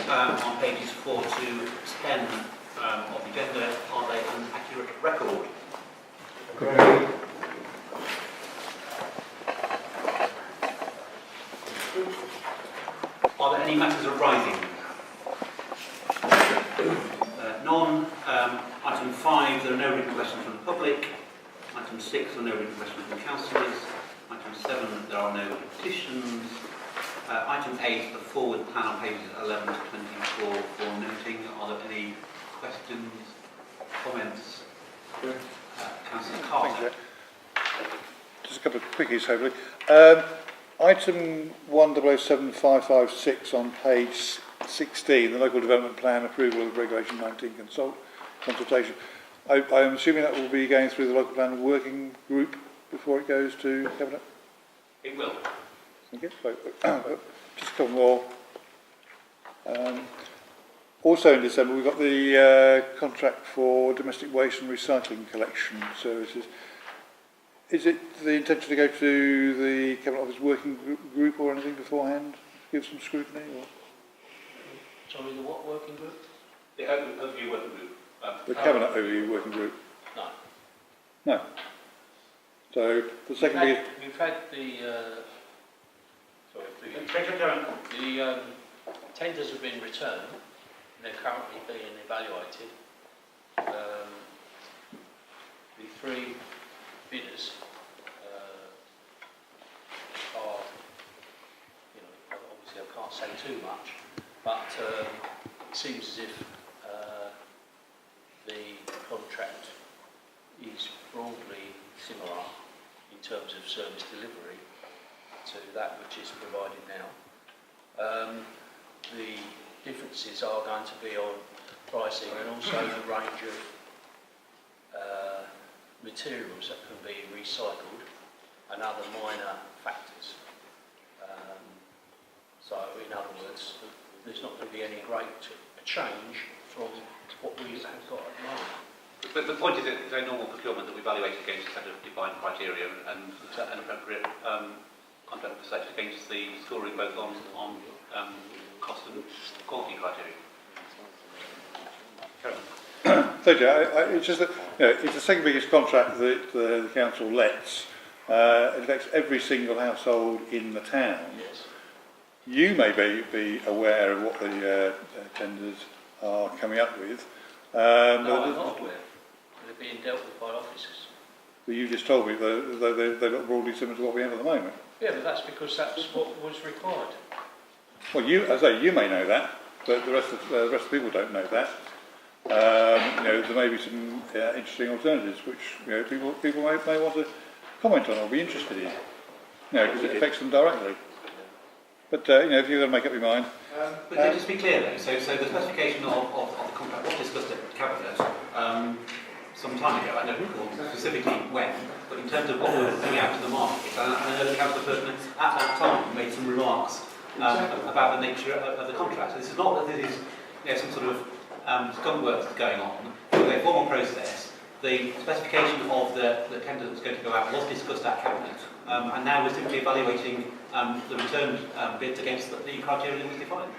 on pages 4 to 10 of the agenda, are they an accurate record? Agreed. Are there any matters arising? None. Item 5, there are no written questions from the public. Item 6, there are no written questions from councillors. Item 7, there are no petitions. Item 8, the forward plan on pages 11 to 24 for noting. Are there any questions, comments? Councillor Carter. Just a couple of quickies, hopefully. Item 107556 on page 16, the local development plan approval of Regulation 19 consultation. I'm assuming that will be going through the local plan working group before it goes to Cabinet? It will. Okay, so, just a couple more. Also in December, we've got the contract for domestic waste and recycling collection services. Is it the intention to go to the Cabinet Office working group or anything beforehand? Give some scrutiny? Or? Sorry, the what working group? The overview working group. The Cabinet Overview Working Group? No. No. So the second bit. We've had the tenders have been returned and they're currently being evaluated. The 3 bidders are, obviously I can't say too much, but it seems as if the contract is broadly similar in terms of service delivery to that which is provided now. The differences are going to be on pricing and also the range of materials that can be recycled and other minor factors. So in other words, there's not going to be any great change from what we have got at the moment. But the point is that it's a normal procurement that we evaluate against a set of defined criteria and an appropriate contract for such against the scoring both on cost and quality criteria. Thank you. It's just that it's the second biggest contract that the council lets. It affects every single household in the town. Yes. You may be aware of what the tenders are coming up with. No, I'm not aware. They're being dealt with by officers. But you just told me that they look broadly similar to what we have at the moment. Yeah, but that's because that's what was required. Well, as I say, you may know that, but the rest of the people don't know that. There may be some interesting alternatives which people may want to comment on or be interested in. Because it affects them directly. But if you're going to make up your mind. But just to be clear though, so the specification of the contract was discussed at Cabinet some time ago. I don't recall specifically when, but in terms of what we're putting out to the market, and I know that Councillor Purton at that time made some remarks about the nature of the contract. So this is not that this is some sort of skunk works going on. It was a formal process. The specification of the tender that was going to go out was discussed at Cabinet, and now we're simply evaluating the returned bids against the criteria that was defined.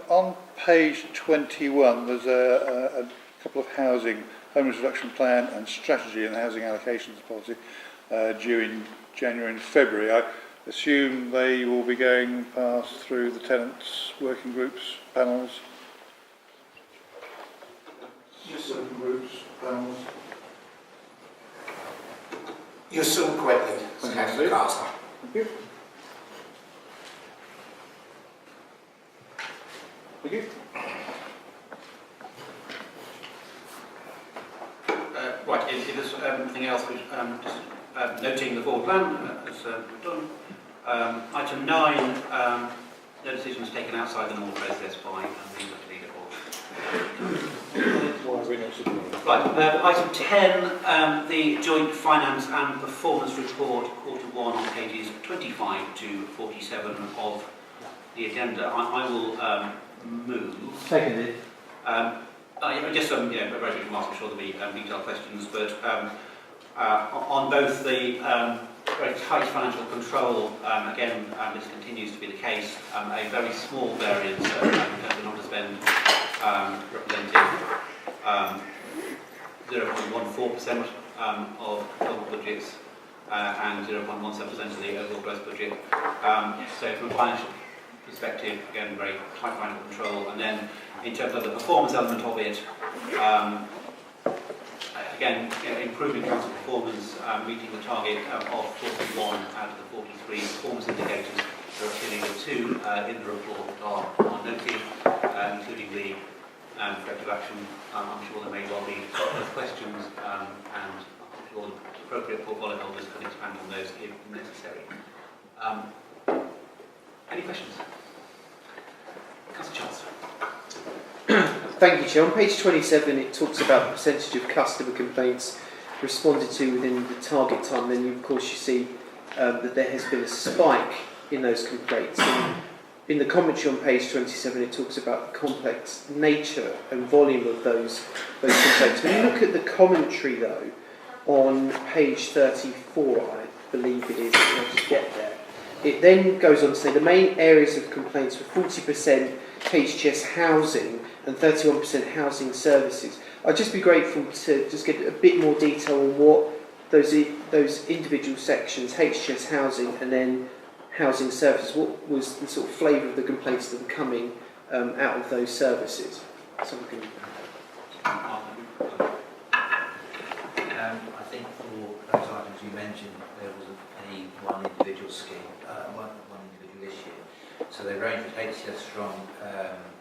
On page 21, there's a couple of housing, homeless reduction plan and strategy and housing allocations policy due in January and February. I assume they will be going past through the tenants' working groups, panels. Yes, working groups, panels. You're so correctly, Councillor Carter. Thank you. Thank you. Right, if there's anything else, which, just noting the forward plan, as we've done. Item 9, no decisions taken outside the normal process by the leader or. Right, item 10, the joint finance and performance report, quarter 1, on pages 25 to 47 of the agenda. I will move. Seconded. Just some, very brief remarks. I'm sure there'll be detailed questions, but on both the very tight financial control. Again, this continues to be the case. A very small variance in terms of non-spend representing 0.14% of total budgets and 0.17% of the overall gross budget. So from a financial perspective, again, very tight financial control. And then in terms of the performance element of it, again, improving council performance, meeting the target of 41 out of the 43 performance indicators. There are clearly the two in the report are noted, including the corrective action. I'm sure there may well be those questions, and I'm sure the appropriate portfolio holders can expand on those if necessary. Any questions? Councillor Chancellor. Thank you, Chair. On page 27, it talks about the percentage of customer complaints responded to within the target time. Then, of course, you see that there has been a spike in those complaints. And in the commentary on page 27, it talks about the complex nature and volume of those complaints. When you look at the commentary, though, on page 34, I believe it is, I'll just get there, it then goes on to say the main areas of complaints were 40% HTS housing and 31% housing services. I'd just be grateful to just get a bit more detail on what those individual sections, HTS housing and then housing services, what was the sort of flavour of the complaints that were coming out of those services? So we can... I think for those items you mentioned, there was one individual scheme, one individual issue. So they range with HCS from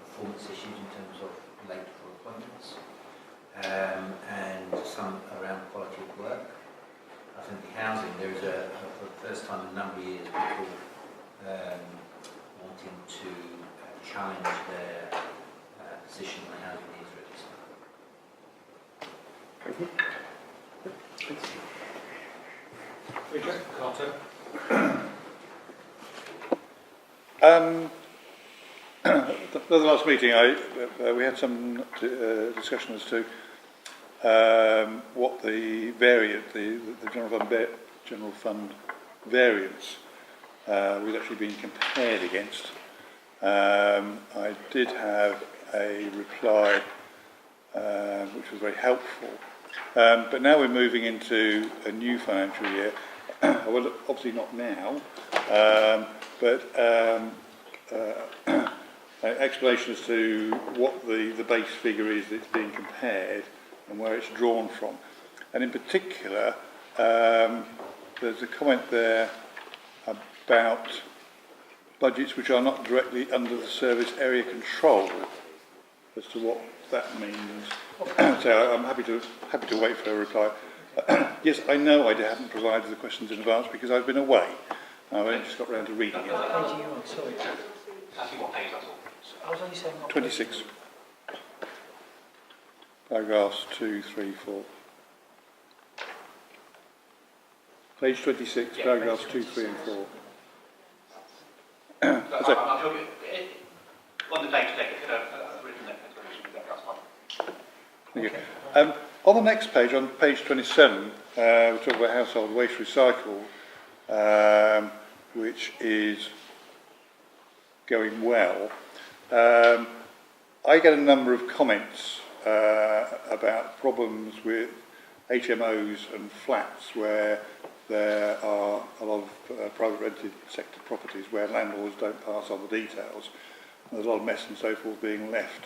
performance issues in terms of late for appointments, and some around quality of work. I think the housing, there is for the first time in a number of years, people wanting to challenge their position on the housing needs register. Richard Carter. The last meeting, we had some discussion as to what the variant, the general fund variance was actually being compared against. I did have a reply which was very helpful, but now we're moving into a new financial year. Well, obviously not now, but explanation as to what the base figure is that's being compared and where it's drawn from. And in particular, there's a comment there about budgets which are not directly under the service area control, as to what that means. So I'm happy to wait for a reply. Yes, I know I haven't provided the questions in advance because I've been away. I've only just got round to reading it. Sorry. Actually, what page that's all? I was only saying 26. Paragraphs 2, 3, 4. Page 26, paragraphs 2, 3 and 4. I'm sure on the date today, written explanation, that's fine. Thank you. On the next page, on page 27, we talk about household waste recycle, which is going well. I get a number of comments about problems with HMOs and flats where there are a lot of private rented sector properties where landlords don't pass on the details. There's a lot of mess and so forth being left.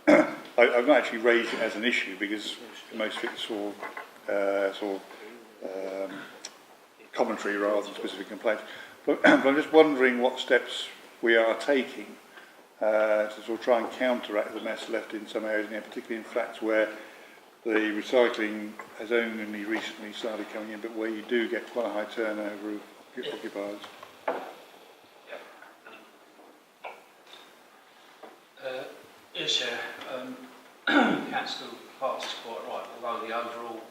I've not actually raised it as an issue because most of it's sort of commentary rather than specific complaints. But I'm just wondering what steps we are taking to sort of try and counteract the mess left in some areas, particularly in flats where the recycling has only recently started coming in, but where you do get quite a high turnover of occupiers. Yes, Chair. Councillor Parks is quite right, although the overall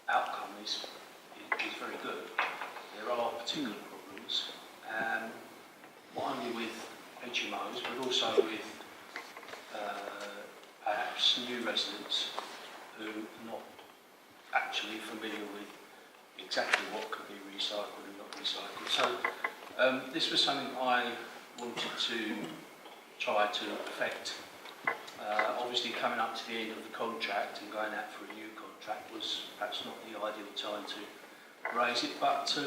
outcome is very good. There are particular problems, not only with HMOs, but also with perhaps new residents who are not actually familiar with exactly what could be recycled and not recycled. So this was something I wanted to try to affect. Obviously coming up to the end of the contract and going out for a new contract was perhaps not the ideal time to raise it, but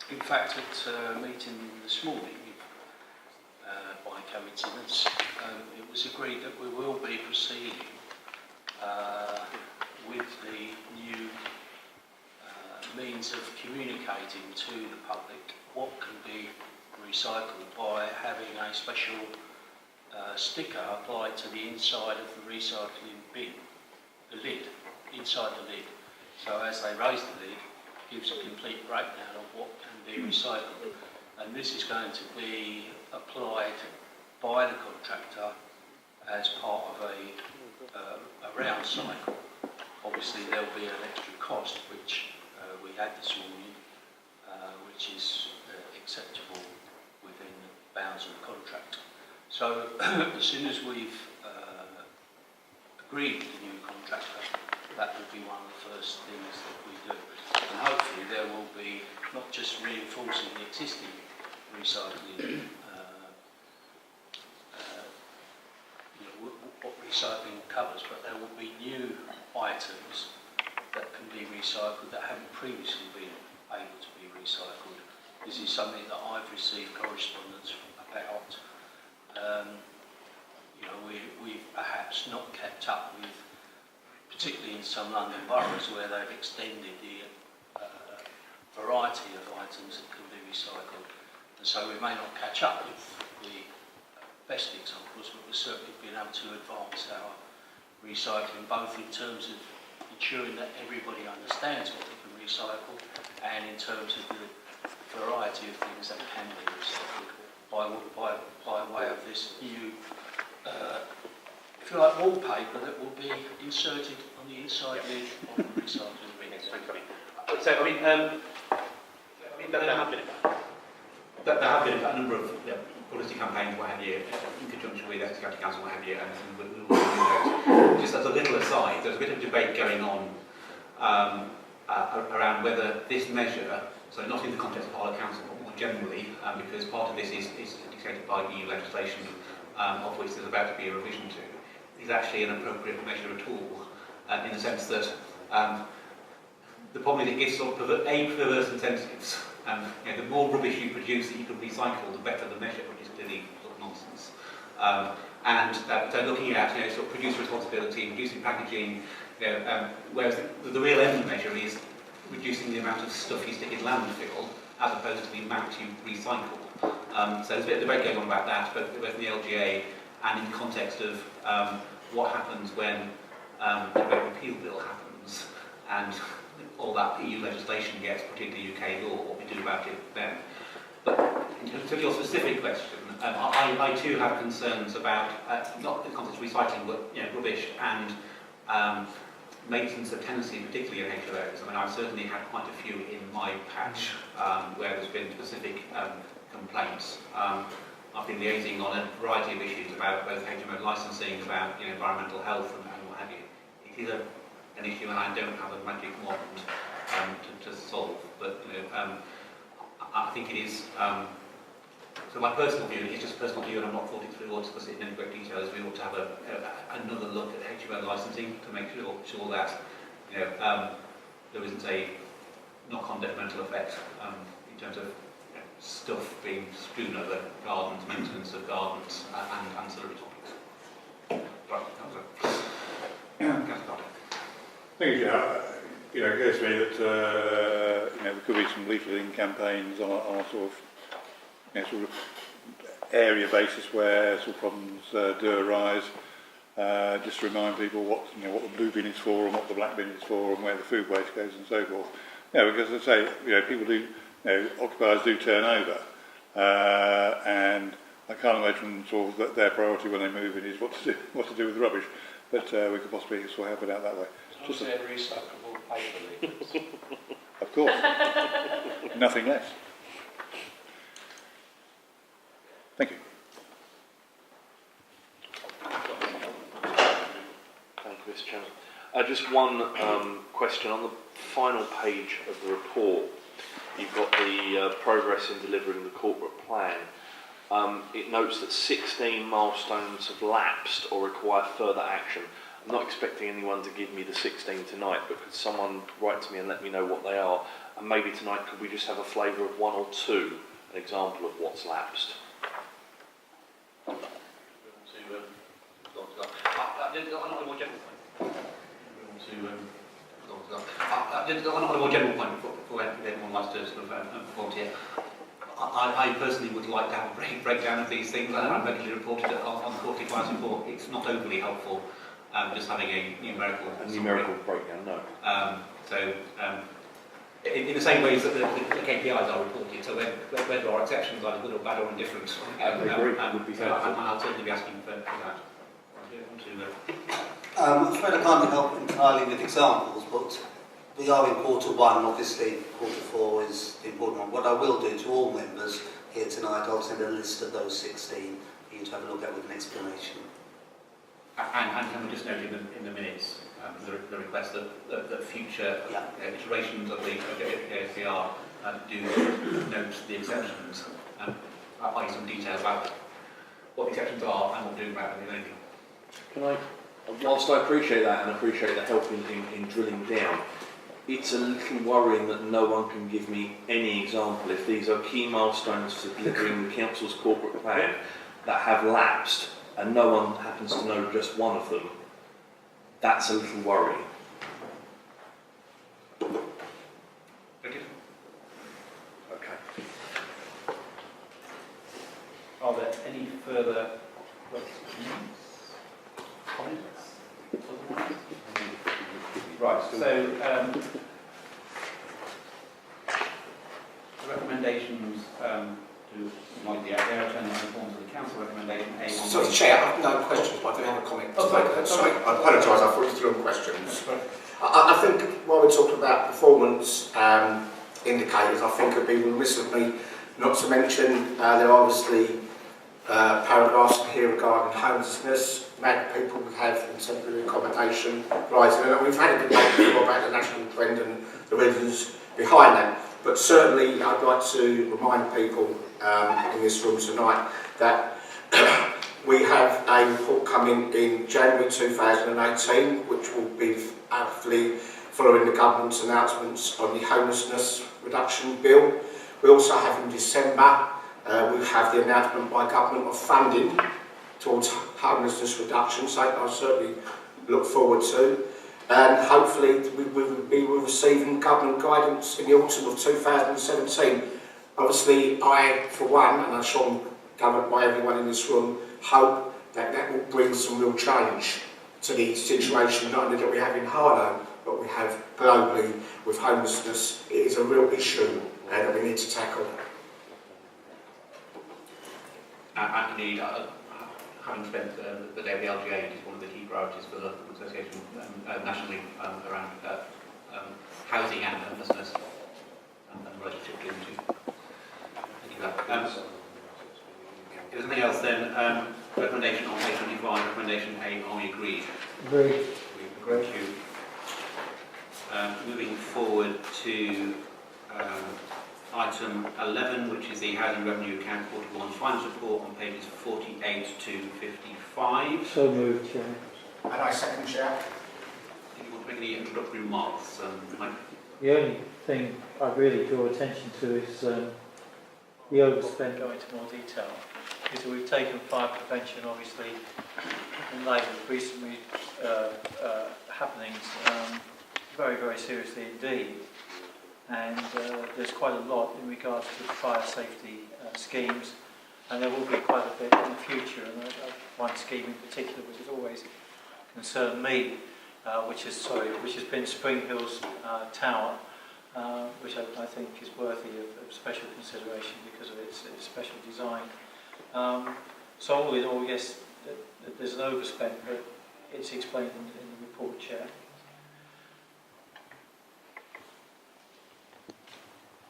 in fact at a meeting this morning, by coincidence, it was agreed that we will be proceeding with the new means of communicating to the public what can be recycled by having a special sticker applied to the inside of the recycling bin, the lid, inside the lid. So as they raise the lid, it gives a complete breakdown of what can be recycled. And this is going to be applied by the contractor as part of a round cycle. Obviously there'll be an extra cost which we had this morning, which is acceptable within the bounds of the contract. So as soon as we've agreed with the new contractor, that will be one of the first things that we do. And hopefully there will be not just reinforcing the existing recycling, what recycling covers, but there will be new items that can be recycled that haven't previously been able to be recycled. This is something that I've received correspondence about. We've perhaps not kept up with, particularly in some London boroughs where they've extended the variety of items that can be recycled. And so we may not catch up with the best examples, but we've certainly been able to advance our recycling, both in terms of ensuring that everybody understands what they can recycle and in terms of the variety of things that can be recycled by way of this new, if you like, wallpaper that will be inserted on the inside lid of the recycling bin. So, there have been a number of publicity campaigns, what have you, in conjunction with the County Council, what have you, and we will do those. Just as a little aside, there's a bit of debate going on around whether this measure, so not in the context of Harlow Council, but more generally, because part of this is dictated by EU legislation, of which there's about to be a revision to, is actually an appropriate measure at all, in the sense that the problem is it gives sort of perverse incentives. The more rubbish you produce that you can recycle, the better the measure, which is clearly sort of nonsense. So looking at sort of producer responsibility, reducing packaging, whereas the real end of the measure is reducing the amount of stuff you stick in landfill as opposed to the amount you recycle. So there's a bit of debate going on about that, but both in the LGA and in the context of what happens when the Great Repeal Bill happens and all that EU legislation gets put into UK law, what we do about it then. But in terms of your specific question, I too have concerns about, not in the context of recycling, but rubbish and maintenance of tenancy, particularly in HMOs. I mean, I've certainly had quite a few in my patch where there's been specific complaints. I've been liaising on a variety of issues about both HMO licensing, about environmental health and what have you. It is an issue, and I don't have a magic wand to solve. But I think it is. So my personal view, it's just a personal view, and I'm not thought it through or discuss it in any great detail. Is we ought to have another look at HMO licensing to make sure that there isn't a knock-on detrimental effect in terms of stuff being strewn over gardens, maintenance of gardens, and ancillary topics. Right, that was it. I think it occurs to me that there could be some leafleting campaigns on a sort of area basis where sort of problems do arise. Just to remind people what the blue bin is for and what the black bin is for and where the food waste goes and so forth. Because as I say, people do, occupiers do turn over, and I can't imagine sort of that their priority when they move in is what to do with the rubbish. But we could possibly sort of help it out that way. Just a recyclable paper leaflets. Of course. Nothing less. Thank you. Thank you, Mr. Chairman. Just one question. On the final page of the report, you've got the progress in delivering the corporate plan. It notes that 16 milestones have lapsed or require further action. I'm not expecting anyone to give me the 16 tonight, but could someone write to me and let me know what they are? And maybe tonight could we just have a flavour of one or two, an example of what's lapsed? On a more general point, for everyone likes to sort of volunteer, I personally would like to have a breakdown of these things. I'm regularly reported on the quarterly finance report. It's not overly helpful just having a numerical breakdown, no. In the same ways that the KPIs are reported, so whether there are exceptions, either good or bad or indifferent, I'll certainly be asking for that. I'm afraid I can't help entirely with examples, but we are in quarter one. Obviously, quarter four is the important one. What I will do to all members here tonight, I'll send a list of those 16 for you to have a look at with an explanation. And can we just note in the minutes the request that future iterations of the ASCR do note the exceptions, i.e. some detail about what the exceptions are and what we're doing about them, if anything. Can I, whilst I appreciate that and appreciate the help in drilling down, it's a little worrying that no one can give me any example if these are key milestones for delivering the council's corporate plan that have lapsed and no one happens to know just one of them. That's a little worrying. Thank you. Okay. Are there any further questions? Comments? Right, so the recommendations to like the return of the forms of the council recommendation A1. Sorry, Chair, I've no questions, but I do have a comment. Oh, sorry. I apologise, I thought you were on questions. I think while we're talking about performance indicators, I think it would be remiss of me not to mention there are obviously paragraphs here regarding homelessness, amount of people we have in temporary accommodation rising, and we've had a debate before about the national trend and the reasons behind that. But certainly I'd like to remind people in this room tonight that we have a report coming in January 2018, which will be hopefully following the government's announcements on the homelessness reduction bill. We also have in December, we have the announcement by government of funding towards homelessness reduction, so I certainly look forward to. And hopefully we will be receiving government guidance in the autumn of 2017. Obviously, I, for one, and I'm sure governed by everyone in this room, hope that that will bring some real change to the situation, not only that we have in Harlow, but we have globally with homelessness. It is a real issue that we need to tackle. And indeed, having spent the day of the LGA, it is one of the key priorities for the association nationally around housing and homelessness and the relationship between the two. Thank you for that. If there's anything else then, recommendation on page 25, recommendation A, are we agreed? Agreed. Thank you. Moving forward to item 11, which is the Housing Revenue Account Quarter 1 Finance Report on pages 48 to 55. So moved, Chair. And I second, Chair. Do you want to make any introductory remarks, Mike? The only thing I really draw attention to is the overspend. Go into more detail. Is that we've taken fire prevention, obviously, in light of recent happenings, very, very seriously indeed. And there's quite a lot in regards to fire safety schemes, and there will be quite a bit in the future. And one scheme in particular, which has always concerned me, which has been Spring Hill's Tower, which I think is worthy of special consideration because of its special design. So all in all, yes, there's an overspend, but it's explained in the report, Chair.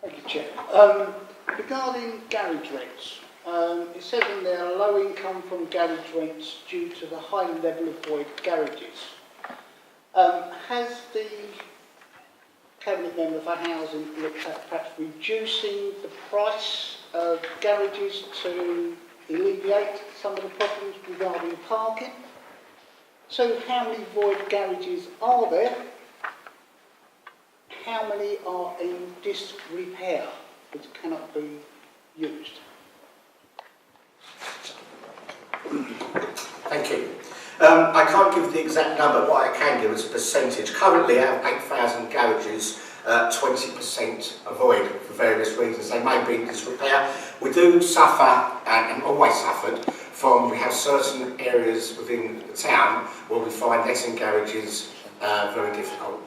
Thank you, Chair. Regarding garage rents, it says in there low income from garage rents due to the high level of void garages. Has the Cabinet Member for Housing looked at perhaps reducing the price of garages to alleviate some of the problems regarding parking? So how many void garages are there? How many are in disrepair, which cannot be used? Thank you. I can't give the exact number, what I can give is a percentage. Currently, out of 8,000 garages, 20% are void for various reasons. They may be in disrepair. We do suffer, and always suffered, from we have certain areas within the town where we find letting garages very difficult.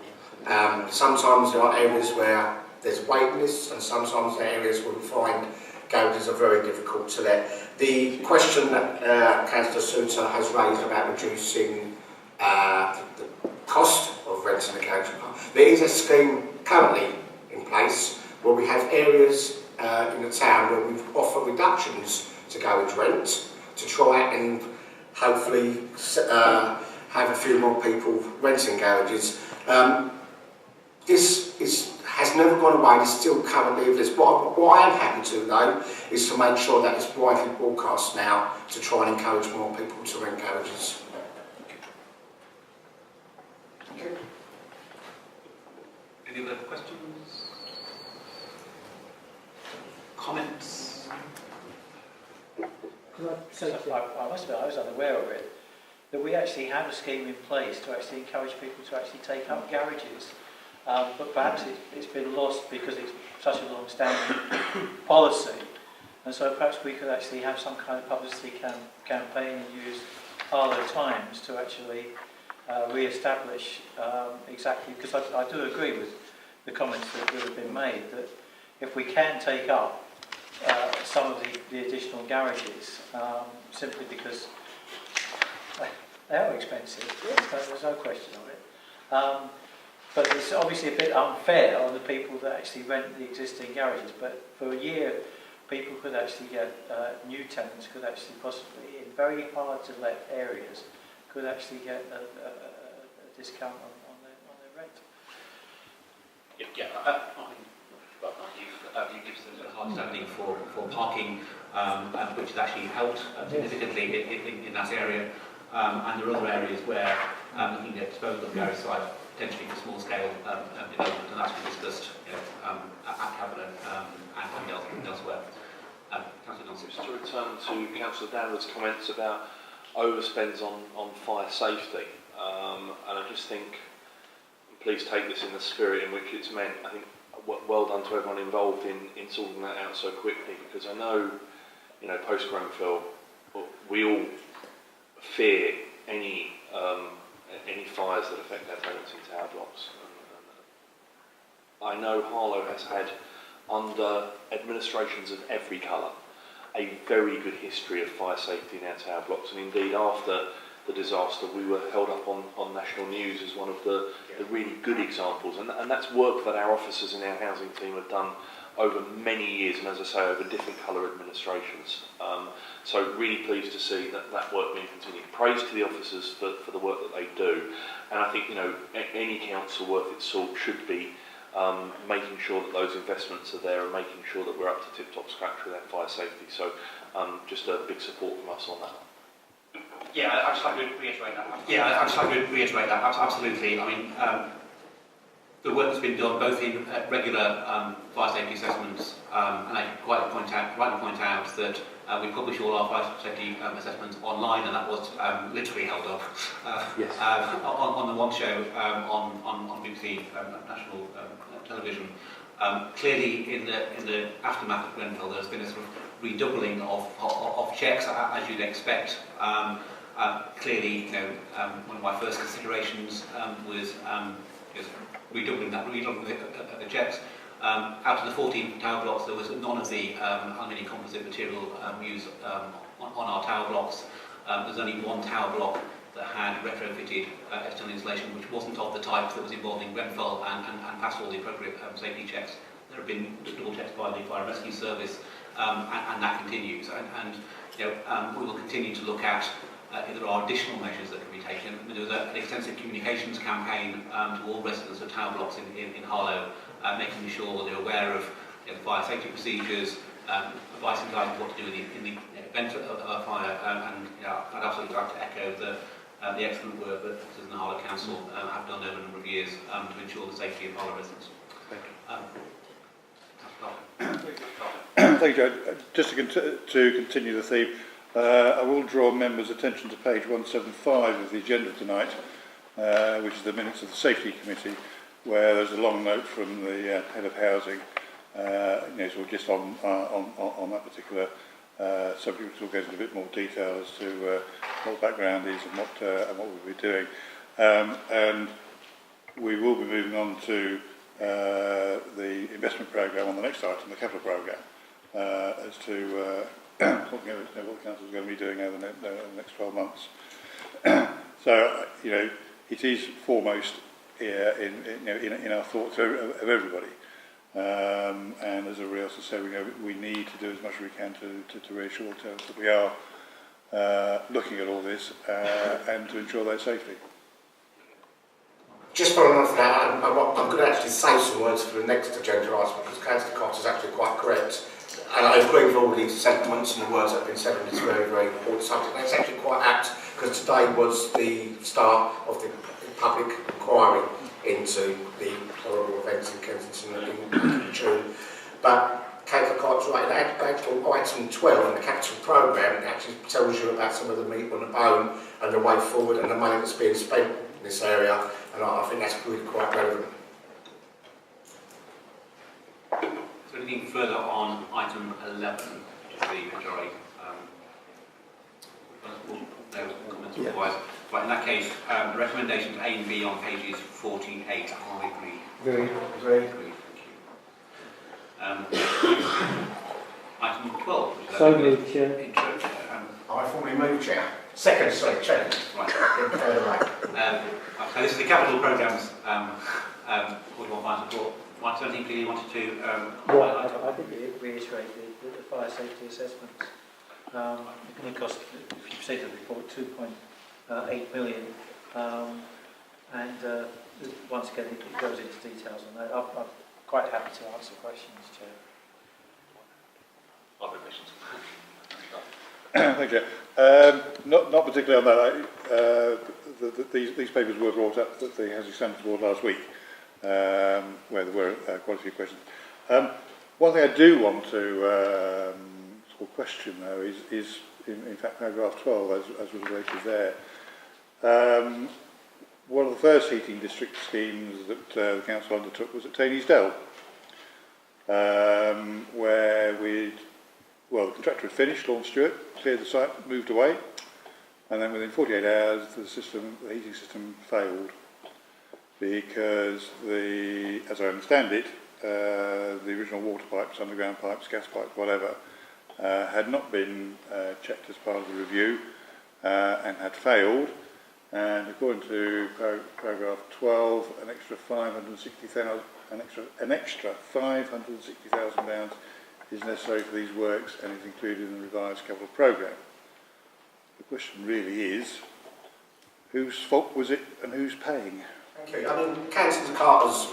Sometimes there are areas where there's waiting lists, and sometimes there are areas where we find garages are very difficult to let. The question that Councillor Souter has raised about reducing the cost of renting a garage park, there is a scheme currently in place where we have areas in the town where we offer reductions to garage rent to try and hopefully have a few more people renting garages. This has never gone away, it's still currently this. What I am happy to though is to make sure that it's widely broadcast now to try and encourage more people to rent garages. Any other questions? Comments? I must admit, I was unaware of it, that we actually have a scheme in place to actually encourage people to actually take up garages. But perhaps it's been lost because it's such a long-standing policy. And so perhaps we could actually have some kind of publicity campaign and use Harlow Times to actually re-establish exactly, because I do agree with the comments that have been made, that if we can take up some of the additional garages, simply because they are expensive, there's no question of it. But it's obviously a bit unfair on the people that actually rent the existing garages. But for a year, people could actually get, new tenants could actually possibly, in very hard to let areas, could actually get a discount on their rent. You've given us a hard standing for parking, which has actually helped significantly in that area. And there are other areas where looking at disposal of garage sites, potentially for small scale development, and that's been discussed at Cabinet and elsewhere. Councillor Nonsen. Just to return to Councillor Danvers' comments about overspends on fire safety, and I just think, please take this in the spirit in which it's meant. I think well done to everyone involved in sorting that out so quickly, because I know, post Grenfell, we all fear any fires that affect our tenants in tower blocks. I know Harlow has had, under administrations of every colour, a very good history of fire safety in our tower blocks, and indeed after the disaster we were held up on national news as one of the really good examples, and that's work that our officers in our housing team have done over many years, and as I say, over different colour administrations. So really pleased to see that work being continued. Praise to the officers for the work that they do, and I think any council worth its salt should be making sure that those investments are there and making sure that we're up to tip-top scratch with that fire safety. So just a big support from us on that. Yeah, I'd just like to reiterate that. Absolutely. I mean, the work that's been done both in regular fire safety assessments, and I rightly point out that we publish all our fire safety assessments online, and that was literally held up on the one show on BBC national television. Clearly, in the aftermath of Grenfell, there's been a sort of redoubling of checks, as you'd expect. Clearly, one of my first considerations was redoubling the checks. Out of the 14 tower blocks, there was none of the aluminium composite material used on our tower blocks. There's only one tower block that had retrofitted external insulation, which wasn't of the type that was involved in Grenfell and passed all the appropriate safety checks. There have been double checks by the Fire and Rescue Service, and that continues. And we will continue to look at if there are additional measures that can be taken. There was an extensive communications campaign to all residents of tower blocks in Harlow, making sure they're aware of the fire safety procedures, advising guys what to do in the event of a fire, and I'd absolutely like to echo the excellent work that officers in the Harlow Council have done over a number of years to ensure the safety of Harlow residents. Thank you. Thank you, Joe. Just to continue the theme, I will draw members' attention to page 175 of the agenda tonight, which is the minutes of the Safety Committee, where there's a long note from the head of housing, sort of just on that particular subject, which will go into a bit more detail as to what the background is and what we'll be doing. And we will be moving on to the investment programme on the next item, the capital programme, as to what the council is going to be doing over the next 12 months. So, it is foremost in our thoughts of everybody. And as everybody else has said, we need to do as much as we can to reassure ourselves that we are looking at all this and to ensure their safety. Just following on from that, I'm going to actually say some words for the next agenda item because Councillor Cox is actually quite correct. And I agree with all the sentiments and the words that have been said on this very, very important subject. And it's actually quite apt because today was the start of the public inquiry into the horrible events in Kensington in June. But Councillor Cox, right, item 12 in the capital programme actually tells you about some of the meat on the bone and the way forward and the money that's being spent in this area. And I think that's really quite relevant. Is there anything further on item 11, which is the majority? No comments otherwise. Right, in that case, the recommendations A and B on pages 48 are agreed. Very agreed. Thank you. Item 12. Which is so moved, Chair. Intro. I formally move, Chair. Second, sorry, Chair. Right. So this is the capital programmes. What do you want to report? Right, so anything you wanted to highlight? I think it reiterated the fire safety assessments. It's going to cost, if you've seen the report, 2.8 million. Once again, it goes into details on that. I'm quite happy to answer questions, Chair. Other questions? Thank you. Not particularly on that. These papers were brought up at the Housing Standards Board last week, where there were quite a few questions. One thing I do want to sort of question, though, is in fact paragraph 12, as was rated there. One of the first heating district schemes that the council undertook was at Taney's Dell, where the contractor had finished, Lawn Stewart, cleared the site, moved away, and then within 48 hours the heating system failed because as I understand it, the original water pipes, underground pipes, gas pipes, whatever, had not been checked as part of the review and had failed. And according to paragraph 12, an extra £560,000 is necessary for these works and is included in the revised capital programme. The question really is, whose fault was it and who's paying? Thank you. I mean, Councillor Carter's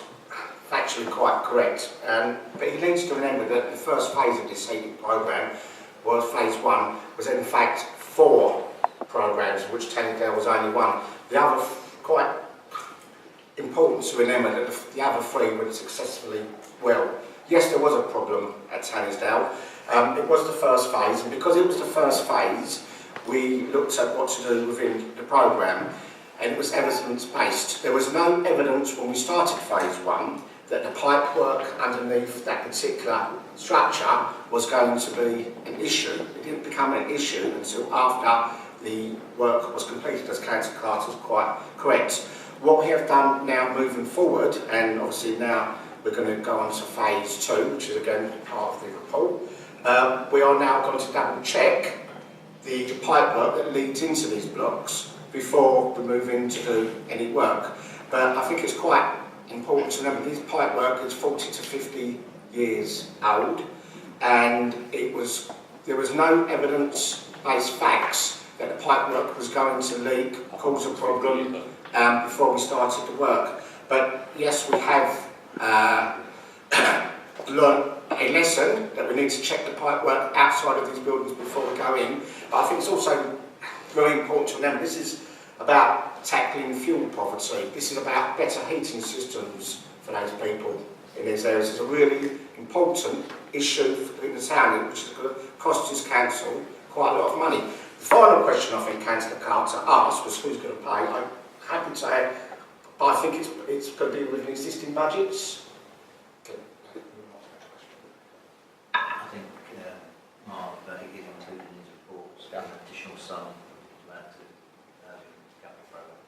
factually quite correct, but he needs to remember that the first phase of this heating programme was phase 1, was in fact 4 programmes, of which Tannydale was only 1. The other, quite important to remember that the other 3 went successfully well. Yes, there was a problem at Tannersdale. It was the first phase, and because it was the first phase, we looked at what to do within the programme, and it was evidence-based. There was no evidence when we started phase 1 that the pipe work underneath that particular structure was going to be an issue. It didn't become an issue until after the work was completed, as Councillor Carter was quite correct. What we have done now moving forward, and obviously now we're going to go on to phase 2, which is again part of the report, we are now going to double check the pipe work that leads into these blocks before we move in to do any work. But I think it's quite important to remember this pipe work is 40 to 50 years old, and there was no evidence-based facts that the pipework was going to leak, cause a problem before we started the work. But yes, we have learned a lesson that we need to check the pipework outside of these buildings before we go in. But I think it's also very important to remember this is about tackling fuel poverty. This is about better heating systems for those people in these areas. It's a really important issue in the town, which is going to cost this council quite a lot of money. The final question I think Councillor Carter asked was who's going to pay. I'm happy to say, I think it's going to be within existing budgets. I think Mark is included in his reports an additional sum to add to the capital programme.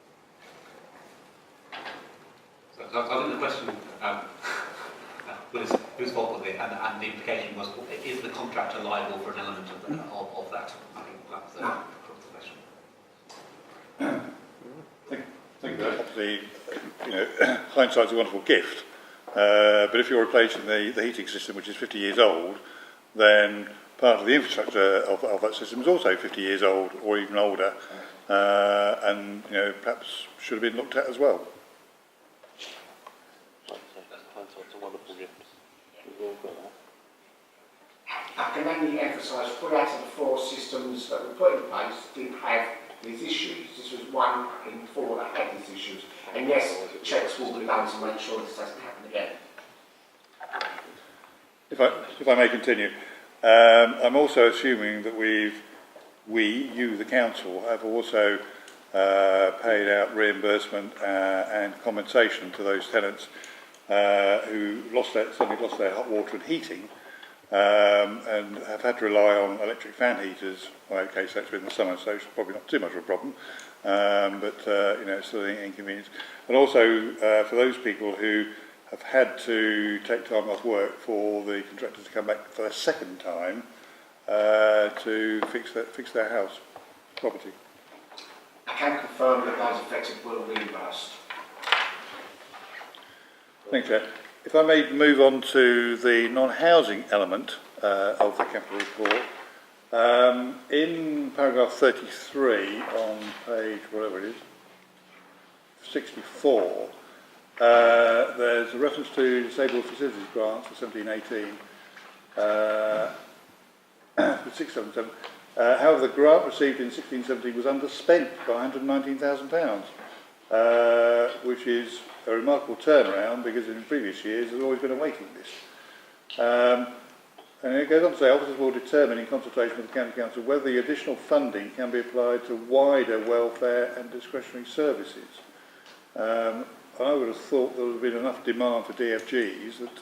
So I think the question was whose fault was it, and the implication was, is the contractor liable for an element of that? I think that's the question. Thank you. Obviously, hindsight's a wonderful gift. But if you're replacing the heating system, which is 50 years old, then part of the infrastructure of that system is also 50 years old or even older, and perhaps should have been looked at as well. Hindsight's a wonderful gift. We've all got that. I can only emphasise 3 out of the 4 systems that were put in place did have these issues. This was 1 in 4 that had these issues. And yes, checks will be done to make sure this doesn't happen again. If I may continue, I'm also assuming that you, the council, have also paid out reimbursement and compensation to those tenants who suddenly lost their hot water and heating, and have had to rely on electric fan heaters. Well, okay, so it's been the summer, so it's probably not too much of a problem, but it's still an inconvenience. And also for those people who have had to take time off work for the contractors to come back for a second time to fix their house property. I can confirm that those affected will be reimbursed. Thanks, Chair. If I may move on to the non-housing element of the capital report, in paragraph 33 on page, whatever it is, 64, there's a reference to disabled facilities grants for 1718, 677. However, the grant received in 1617 was underspent by £119,000, which is a remarkable turnaround because in previous years there's always been a waiting list. And it goes on to say, officers will determine in consultation with the County Council whether the additional funding can be applied to wider welfare and discretionary services. I would have thought there would have been enough demand for DFGs that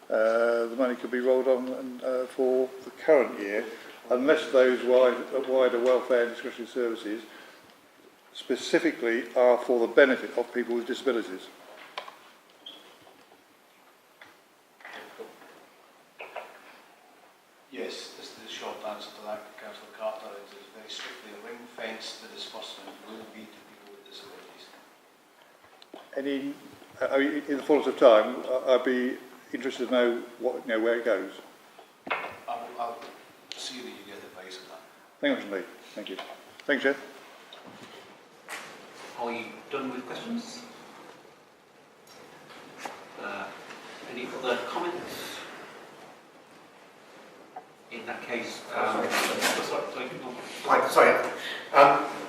the money could be rolled on for the current year, unless those wider welfare and discretionary services specifically are for the benefit of people with disabilities. Yes, this is the short answer to that, Councillor Carter. It is very strictly ring-fenced. The disbursement will be to people with disabilities. In the fullness of time, I'd be interested to know where it goes. I'll see that you get advice on that. Thank you, Lee. Thank you. Thanks, Chair. Are you done with questions? Any other comments? In that case,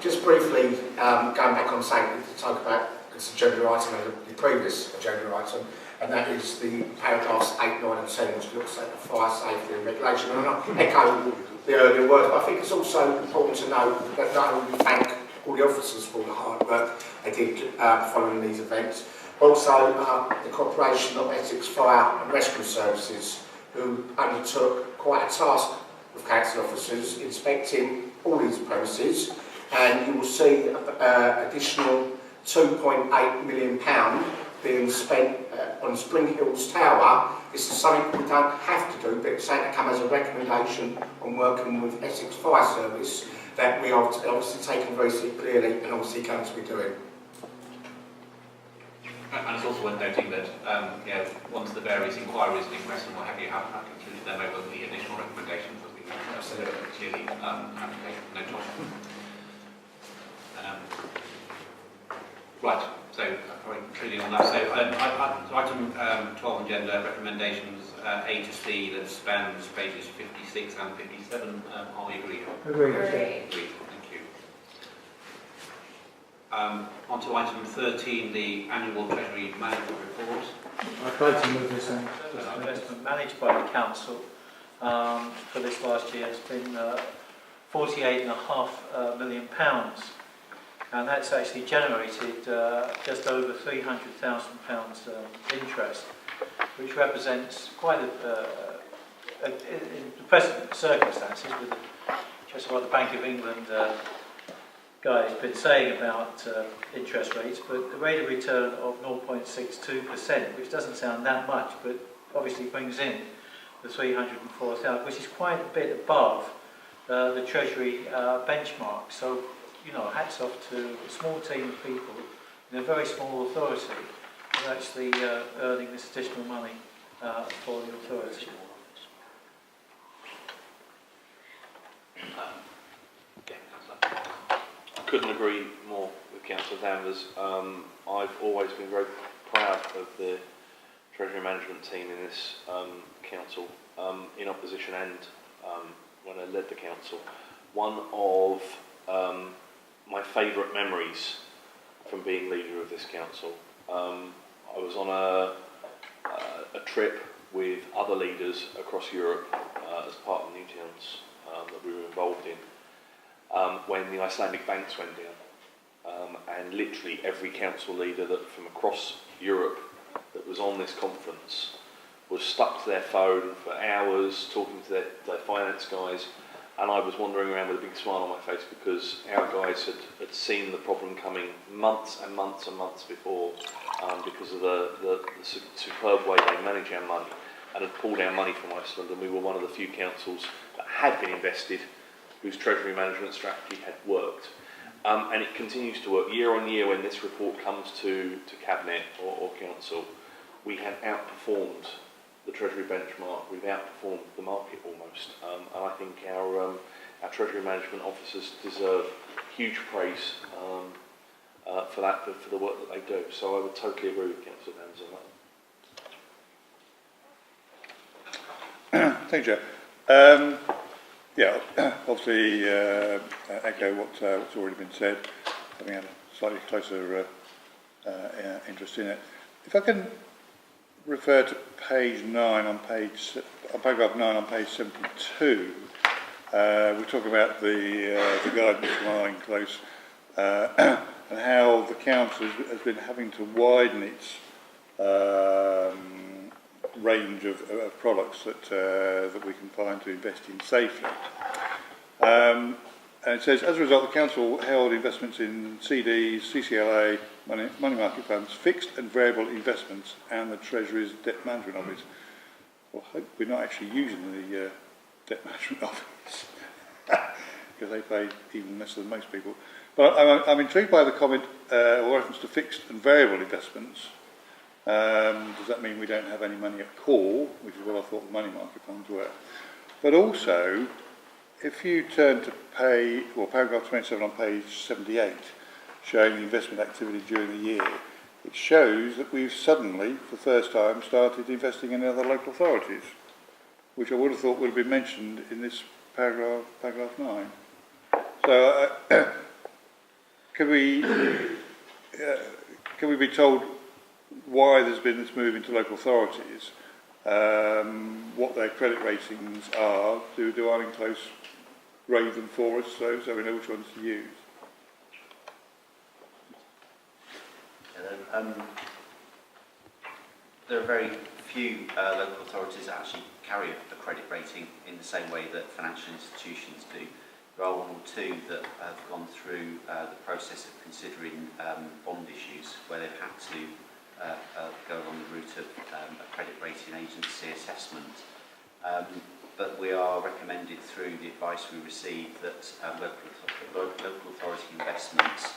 just briefly, going back on saying to talk about this agenda item and the previous agenda item, and that is the paragraphs 8, 9 and 10, which looks at the fire safety and regulation. And I echo the earlier words, but I think it's also important to note that not only thank all the officers for the hard work they did following these events, also the cooperation of Essex Fire and Rescue Services, who undertook quite a task with council officers inspecting all these premises, and you will see additional £2.8 million being spent on Spring Hills Tower. This is something we don't have to do, but it's something that comes as a recommendation on working with Essex Fire Service that we are obviously taking very clearly and obviously going to be doing. and it's also worth noting that once the various inquiries and inquests and what have you have concluded, there may well be additional recommendations that we can clearly no choice. Right, so probably concluding on that. So item 12 on gender recommendations A to C that spans pages 56 and 57. Are we agreed? Agreed. Agreed. Thank you. On to item 13, the annual Treasury Management Report. I'd like to move this on. Investment managed by the council for this last year has been £48.5 million. And that's actually generated just over £300,000 interest, which represents quite in the present circumstances, with just what the Bank of England guy has been saying about interest rates, but the rate of return of 0.62%, which doesn't sound that much, but obviously brings in the 304,000, which is quite a bit above the Treasury benchmark. So, you know, hats off to a small team of people in a very small authority who are actually earning this additional money for the authority. I couldn't agree more with Councillor Danvers. I've always been very proud of the Treasury Management team in this council, in opposition and when I led the council. One of my favourite memories from being leader of this council. I was on a trip with other leaders across Europe as part of the New Towns that we were involved in when the Icelandic banks went down. And literally every council leader that from across Europe that was on this conference was stuck to their phone for hours talking to their finance guys. And I was wandering around with a big smile on my face because our guys had seen the problem coming months and months and months before because of the superb way they manage our money and had pulled our money from Iceland, and we were one of the few councils that had been invested whose treasury management strategy had worked. And it continues to work. Year on year when this report comes to Cabinet or Council, we have outperformed the Treasury benchmark, we've outperformed the market almost, and I think our Treasury management officers deserve huge praise for that, for the work that they do. So I would totally agree with Councillor Danvers on that. Thank you, Joe. Yeah, obviously echo what's already been said, having had a slightly closer interest in it. If I can refer to page 9 on paragraph 9 on page 72, we talk about the guidance from Iron Close and how the council has been having to widen its range of products that we can find to invest in safely. And it says, as a result, the council held investments in CDs, CCLA, money market funds, fixed and variable investments, and the Treasury's debt management office. Well, I hope we're not actually using the debt management office because they pay even less than most people. But I'm intrigued by the comment or reference to fixed and variable investments. Does that mean we don't have any money at call, which is what I thought the money market funds were? But also, if you turn to paragraph 27 on page 78, showing the investment activity during the year, it shows that we've suddenly, for the first time, started investing in other local authorities, which I would have thought would have been mentioned in this paragraph 9. So, can we be told why there's been this move into local authorities, what their credit ratings are? Do Iron Close grade them for us so we know which ones to use? There are very few local authorities that actually carry a credit rating in the same way that financial institutions do. There are one or two that have gone through the process of considering bond issues where they've had to go along the route of a credit rating agency assessment. But we are recommended through the advice we receive that local authority investments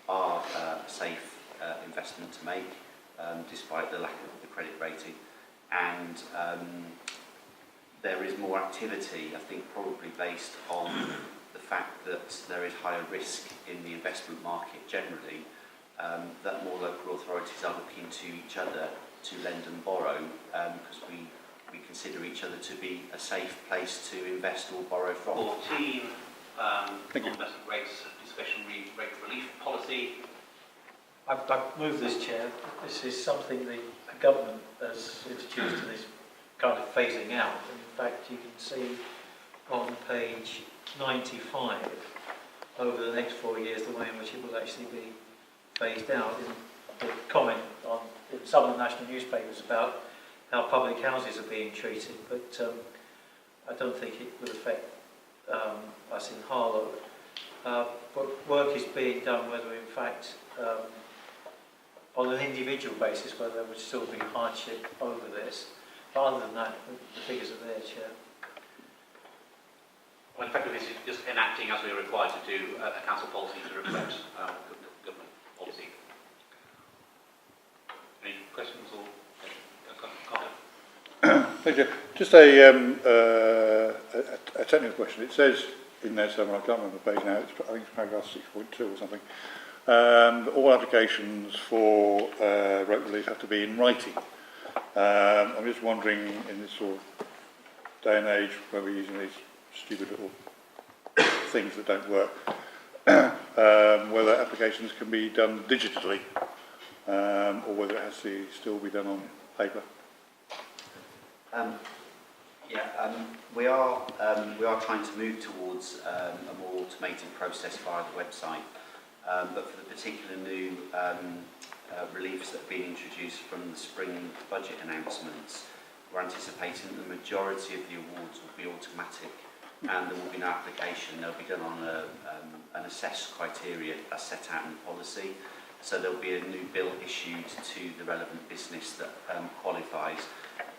are a safe investment to make, despite the lack of the credit rating. And there is more activity, I think, probably based on the fact that there is higher risk in the investment market generally, that more local authorities are looking to each other to lend and borrow, because we consider each other to be a safe place to invest or borrow from. 14, non-investment rates, discretionary rate relief policy. I've moved this, Chair. This is something the government has introduced to this kind of phasing out. In fact, you can see on page 95, over the next 4 years, the way in which it will actually be phased out. In the comment in some of the national newspapers about how public houses are being treated, but I don't think it would affect us in Harlow. But work is being done whether in fact on an individual basis whether there would still be hardship over this. But other than that, the figures are there, Chair. Well, effectively, this is just enacting as we are required to do a council policy to reflect government policy. Any questions or comment? Thank you. Just a technical question. It says in there somewhere, I can't remember the page now, I think it's paragraph 6.2 or something, that all applications for rate relief have to be in writing. I'm just wondering, in this sort of day and age where we're using these stupid little things that don't work, whether applications can be done digitally or whether it has to still be done on paper. We are trying to move towards a more automated process via the website, but for the particular new reliefs that have been introduced from the spring budget announcements, we're anticipating that the majority of the awards will be automatic, and there will be no application. They'll be done on an assessed criteria as set out in the policy. So there'll be a new bill issued to the relevant business that qualifies.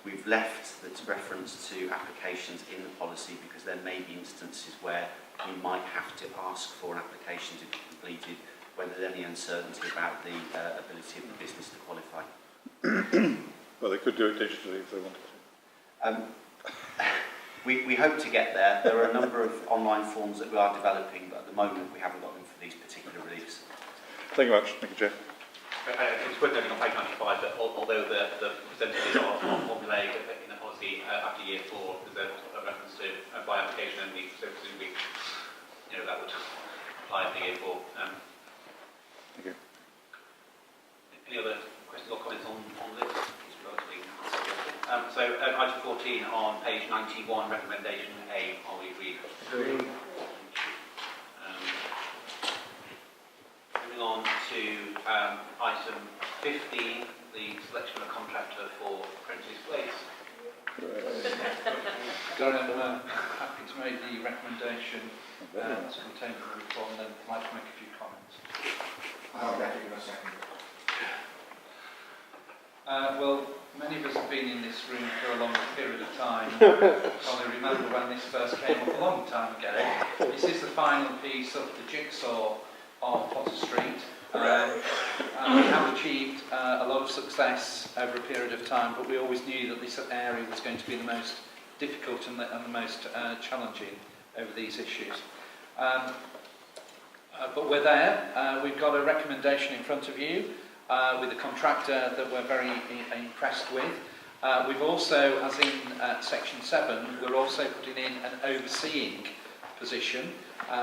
We've left the reference to applications in the policy because there may be instances where we might have to ask for an application to be completed when there's any uncertainty about the ability of the business to qualify. Well, they could do it digitally if they wanted to. We hope to get there. There are a number of online forms that we are developing, but at the moment we haven't got them for these particular reliefs. Thank you very much. Thank you, Chair. It's worth noting on page 95 that although the percentages are formulaic in the policy after year 4, there's a reference to by application only, so presumably that would apply after year 4. Thank you. Any other questions or comments on this? It's relatively so item 14 on page 91, recommendation A, are we agreed? Agreed. Moving on to item 15, the selection of a contractor for Prentice Place. I'm happy to make the recommendation that's contained in the report, and then I'd like to make a few comments. I'll give you a second. Well, many of us have been in this room for a long period of time. Probably remember when this first came up a long time ago. This is the final piece of the jigsaw of Potter Street. And we have achieved a lot of success over a period of time, but we always knew that this area was going to be the most difficult and the most challenging over these issues. But we're there. We've got a recommendation in front of you with a contractor that we're very impressed with. We've also, as in section 7, we're also putting in an overseeing position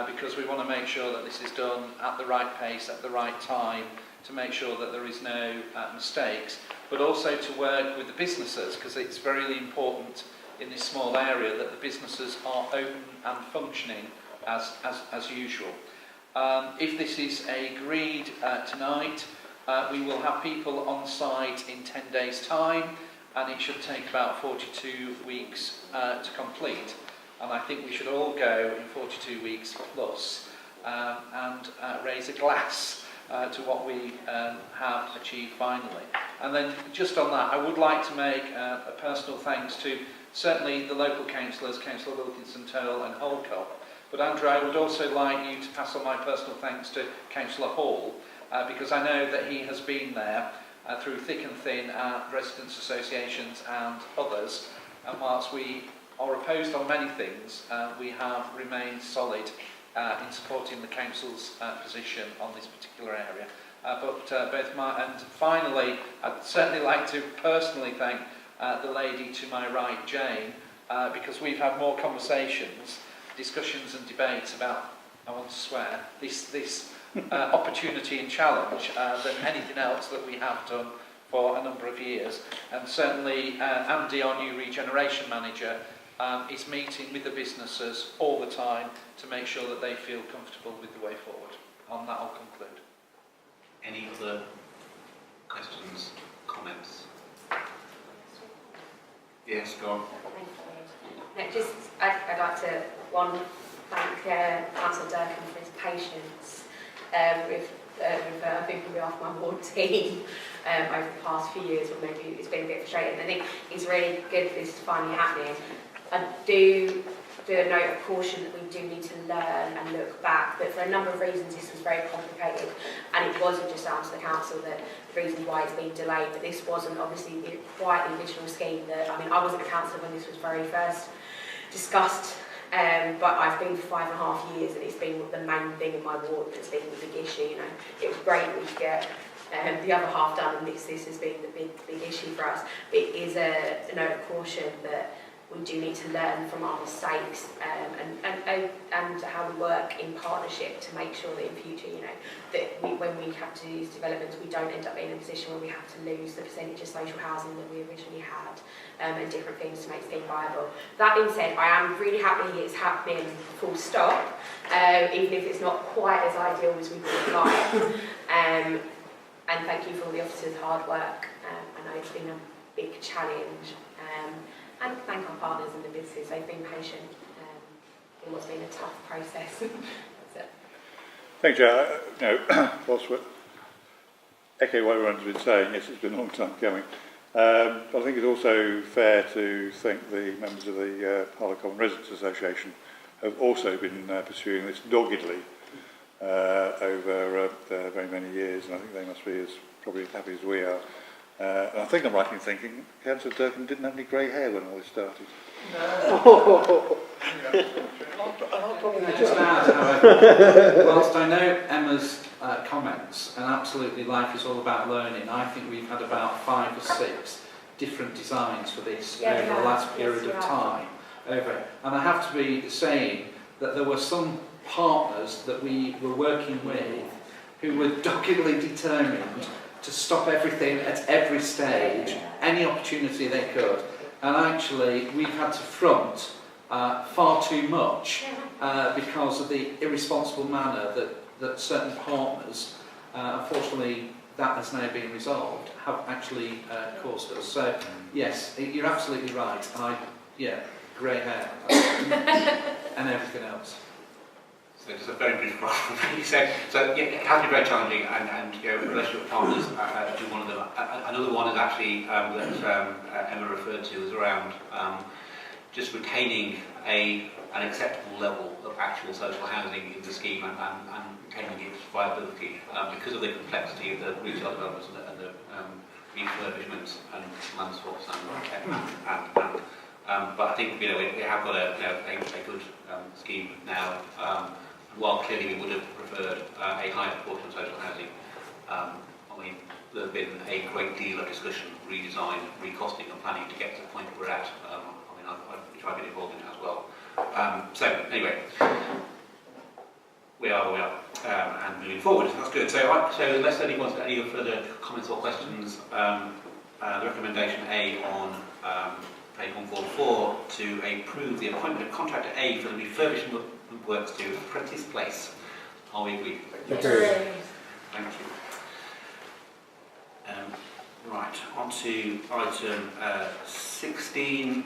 because we want to make sure that this is done at the right pace, at the right time, to make sure that there is no mistakes, but also to work with the businesses, because it's very important in this small area that the businesses are open and functioning as usual. If this is agreed tonight, we will have people on site in 10 days' time, and it should take about 42 weeks to complete. And I think we should all go in 42 weeks plus and raise a glass to what we have achieved finally. And then just on that, I would like to make a personal thanks to certainly the local councillors, Councillor Wilkinson, Toal and Holcomb. But Andrew, I would also like you to pass on my personal thanks to Councillor Hall, because I know that he has been there through thick and thin at residents' associations and others. And whilst we are opposed on many things, we have remained solid in supporting the council's position on this particular area. And finally, I'd certainly like to personally thank the lady to my right, Jane, because we've had more conversations, discussions and debates about, I want to swear, this opportunity and challenge than anything else that we have done for a number of years. And certainly Andy, our new Regeneration manager, is meeting with the businesses all the time to make sure that they feel comfortable with the way forward. On that, I'll conclude. Any other questions, comments? Yes, go on. Thank you. I'd like to, thank Councillor Durcan for his patience with moving me off my ward team over the past few years, or maybe it's been a bit frustrating. I think it's really good that this is finally happening. I do a note of caution that we do need to learn and look back, but for a number of reasons this was very complicated, and it wasn't just down to the council that the reason why it's been delayed, but this wasn't obviously quite the original scheme that, I mean, I wasn't a councillor when this was very first discussed, but I've been for 5.5 years and it's been the main thing in my ward that's been the big issue. You know, it was great that we could get the other half done, and this has been the big issue for us. It is a note of caution that we do need to learn from our mistakes and how we work in partnership to make sure that in future, you know, that when we have to do these developments, we don't end up in a position where we have to lose the percentage of social housing that we originally had, and different things to make things viable. That being said, I am really happy it's happening full stop, even if it's not quite as ideal as we would like. And thank you for all the officers' hard work. I know it's been a big challenge. And thank our partners in the business. They've been patient in what's been a tough process. That's it. Thanks, Jo. Whilst we're echo what everyone's been saying, yes, it's been a long time coming. I think it's also fair to thank the members of the Harlow Common Residents Association who have also been pursuing this doggedly over very many years, and I think they must be probably as happy as we are. And I think I'm right in thinking Councillor Durcan didn't have any grey hair when all this started. No. Just add, however, whilst I know Emma's comments, and absolutely life is all about learning, I think we've had about 5 or 6 different designs for this over the last period of time. And I have to be saying that there were some partners that we were working with who were doggedly determined to stop everything at every stage, any opportunity they could. And actually, we've had to front far too much because of the irresponsible manner that certain partners, unfortunately, that has now been resolved, have actually caused us. So, yes, you're absolutely right. Grey hair and everything else. So just a very brief question from me. So yeah, it has been very challenging, and you know, relationship with partners do one of them. Another one is actually that Emma referred to is around just retaining an acceptable level of actual social housing in the scheme and retaining its viability because of the complexity of the retail developments and the refurbishments and land swaps but I think we have got a good scheme now. While clearly we would have preferred a higher proportion of social housing, there's been a great deal of discussion, redesign, recosting and planning to get to the point we're at. I've tried to get involved in it as well. So anyway, we are where we are and moving forward. That's good. So unless anyone's got any further comments or questions, the recommendation A on page 144 to approve the appointment of contractor A for the refurbishment works to Apprentice Place. Are we agreed? Yes. Thank you. Right, on to item 16,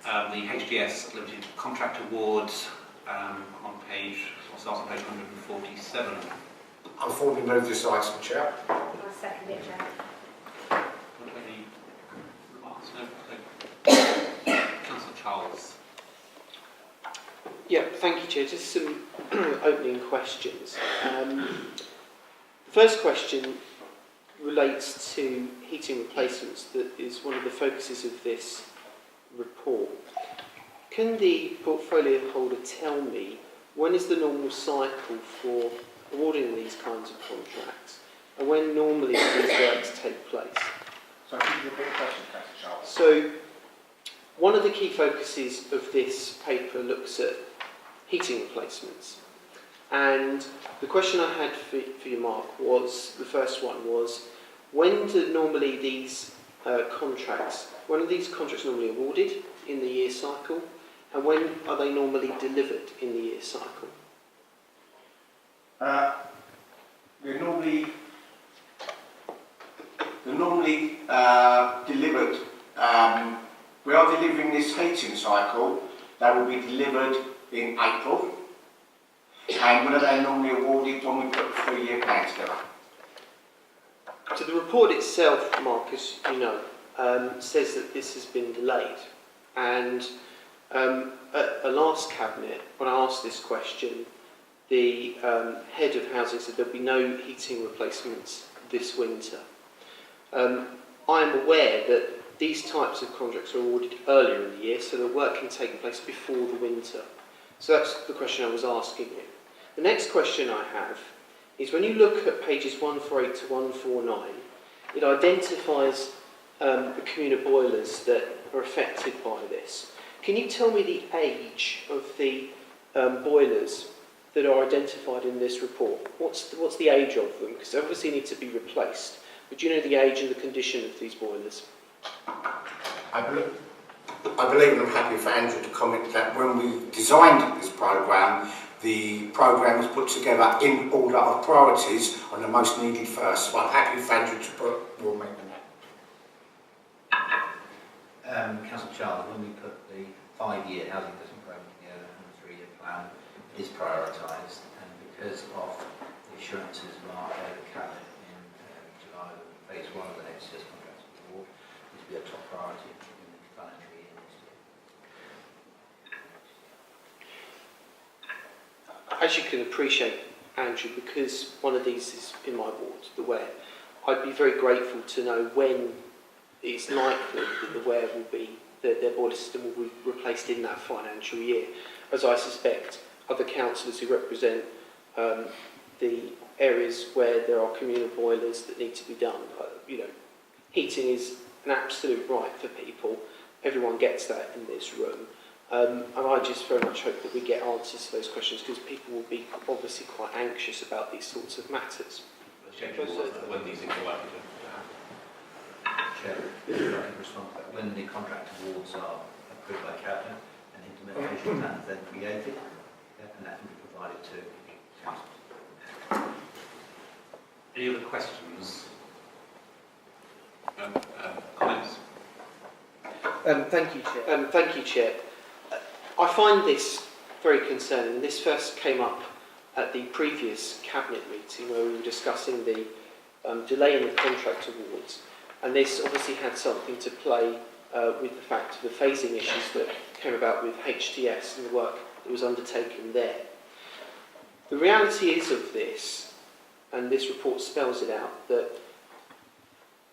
the HDS Limited Contract Awards on starts on page 147. I'll formally move this item, Chair. I'll second it, Chair. Any remarks? No? Councillor Charles. Yeah, thank you, Chair. Just some opening questions. The first question relates to heating replacements, that is one of the focuses of this report. Can the portfolio holder tell me when is the normal cycle for awarding these kinds of contracts, and when normally these works take place? So can you repeat the question, Councillor Charles? So, one of the key focuses of this paper looks at heating replacements. And the question I had for you, Mark, was, the first one was, when do normally these when are these contracts normally awarded in the year cycle, and when are they normally delivered in the year cycle? They're normally delivered. We are delivering this heating cycle. They will be delivered in April. And when are they normally awarded? When we put a 3-year plan together. So the report itself, Mark, as you know, says that this has been delayed. And at the last cabinet, when I asked this question, the head of housing said there'll be no heating replacements this winter. I am aware that these types of contracts are awarded earlier in the year, so the work can take place before the winter. So that's the question I was asking you. The next question I have is when you look at pages 148 to 149, it identifies the communal boilers that are affected by this. Can you tell me the age of the boilers that are identified in this report? What's the age of them? Because they obviously need to be replaced. But do you know the age and the condition of these boilers? I believe, and I'm happy for Andrew to comment, that when we designed this programme, the programme was put together in order of priorities on the most needed first. So I'm happy for Andrew to put more make than that. Councillor Charles, when we put the 5-year housing investment programme together and the 3-year plan is prioritised, and because of the assurances Mark gave the Cabinet in July of phase 1 of the HCS contracts award, this will be a top priority in the financial year next year. As you can appreciate, Andrew, because one of these is in my ward, the Ware, I'd be very grateful to know when it's likely that the Ware will be, their boiler system will be replaced in that financial year, as I suspect other councillors who represent the areas where there are communal boilers that need to be done. Heating is an absolute right for people. Everyone gets that in this room. And I just very much hope that we get answers to those questions, because people will be obviously quite anxious about these sorts of matters. When these things are likely to Chair, if I can respond to that. When the contract awards are approved by Cabinet and implementation plans then created, and that can be provided to council. Any other questions? Comments? Thank you, Chair. I find this very concerning. This first came up at the previous Cabinet meeting where we were discussing the delay in the contract awards, and this obviously had something to play with the fact of the phasing issues that came about with HTS and the work that was undertaken there. The reality is of this, and this report spells it out, that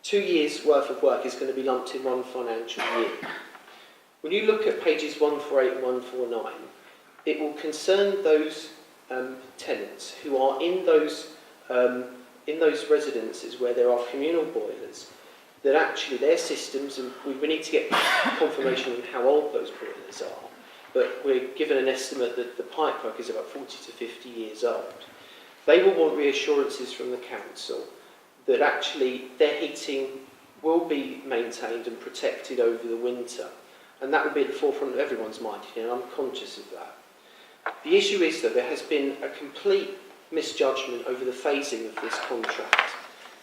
2 years' worth of work is going to be lumped in one financial year. When you look at pages 148 and 149, it will concern those tenants who are in those residences where there are communal boilers, that actually their systems, and we need to get confirmation on how old those boilers are, but we're given an estimate that the pipework is about 40 to 50 years old. They will want reassurances from the council that actually their heating will be maintained and protected over the winter, and that will be at the forefront of everyone's mind, and I'm conscious of that. The issue is that there has been a complete misjudgment over the phasing of this contract.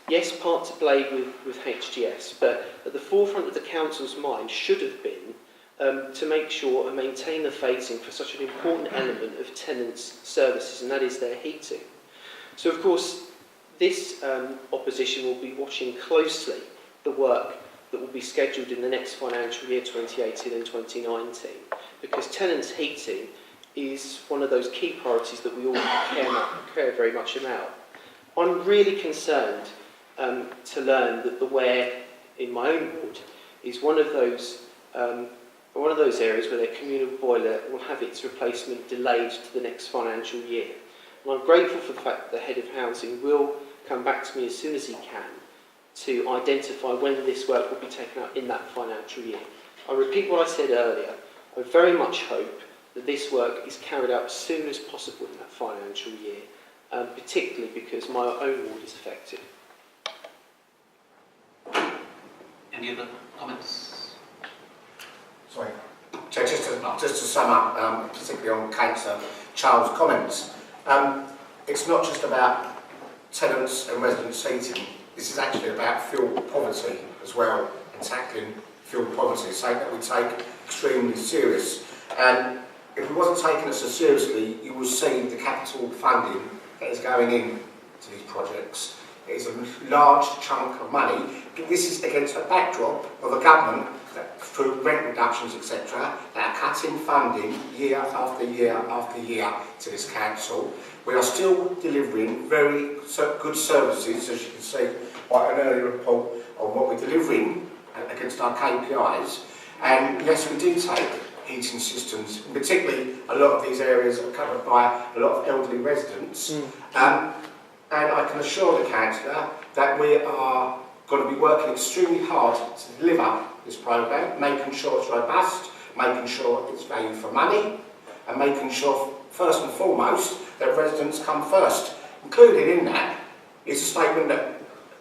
Yes, part to blame with HGS, but at the forefront of the council's mind should have been to make sure and maintain the phasing for such an important element of tenants' services, and that is their heating. So, of course, this opposition will be watching closely the work that will be scheduled in the next financial year, 2018 and 2019, because tenants' heating is one of those key priorities that we all care very much about. I'm really concerned to learn that the Ware in my own ward is one of those are one of those areas where their communal boiler will have its replacement delayed to the next financial year. And I'm grateful for the fact that the Head of Housing will come back to me as soon as he can to identify when this work will be taken up in that financial year. I repeat what I said earlier. I very much hope that this work is carried out as soon as possible in that financial year, particularly because my own ward is affected. Any other comments? Sorry. So just to sum up, particularly on Councillor Charles' comments, it's not just about tenants and resident seating. This is actually about fuel poverty as well, and tackling fuel poverty, something that we take extremely serious. And if we wasn't taking it so seriously, you will see the capital funding that is going in to these projects. It is a large chunk of money. This is against a backdrop of a government that, through rent reductions, etc., that are cutting funding year after year after year to this council. We are still delivering very good services, as you can see by an earlier report on what we're delivering against our KPIs. And yes, we do take heating systems, particularly a lot of these areas are covered by a lot of elderly residents. And I can assure the councillor that we are going to be working extremely hard to deliver this programme, making sure it's robust, making sure it's value for money, and making sure, first and foremost, that residents come first. Included in that is a statement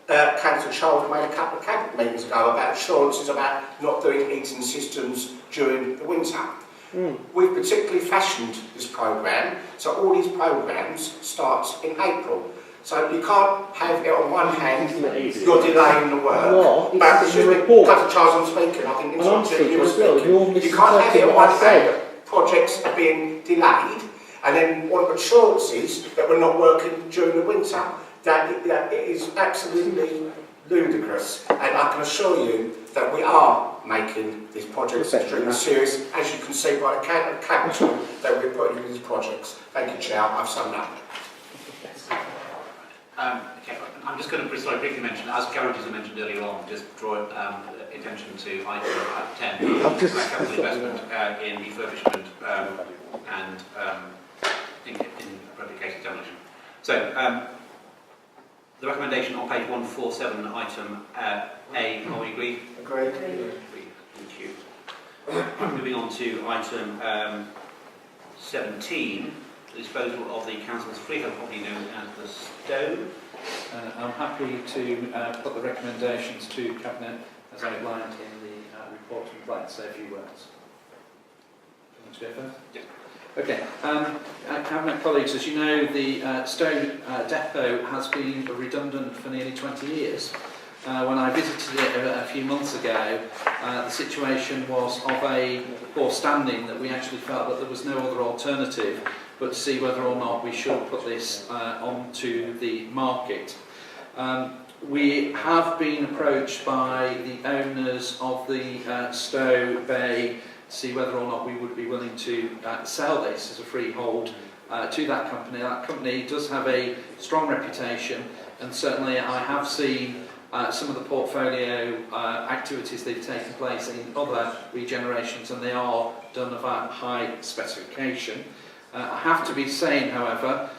that Councillor Charles made a couple of cabinet meetings ago about assurances about not doing heating systems during the winter. We've particularly fashioned this programme, so all these programmes start in April. So you can't have it on one hand, you're delaying the work. But excuse me, Councillor Charles, I'm speaking, I can interrupt you. You can't have it on one hand, that projects are being delayed, and then want assurances that we're not working during the winter. That is absolutely ludicrous, and I can assure you that we are making these projects extremely serious, as you can see by the capital that we're putting in these projects. Thank you, Chair. I've summed up. Okay, I'm just going to briefly mention, as garages I mentioned earlier on, just draw attention to item 10, capital investment in refurbishment and in replication demolition. So, the recommendation on page 147, item A, are we agreed? Agreed. Thank you. Moving on to item 17, the disposal of the council's freehold property known as the Stowe. I'm happy to put the recommendations to Cabinet as outlined in the report and plan. Say a few words. Do you want to go first? Yeah. Okay. Cabinet colleagues, as you know, the Stowe depot has been redundant for nearly 20 years. When I visited it a few months ago, the situation was of a poor standing that we actually felt that there was no other alternative but to see whether or not we should put this onto the market. We have been approached by the owners of the Stowe Bay to see whether or not we would be willing to sell this as a freehold to that company. That company does have a strong reputation, and certainly I have seen some of the portfolio activities that have taken place in other regenerations, and they are done of a high specification. I have to be saying, however,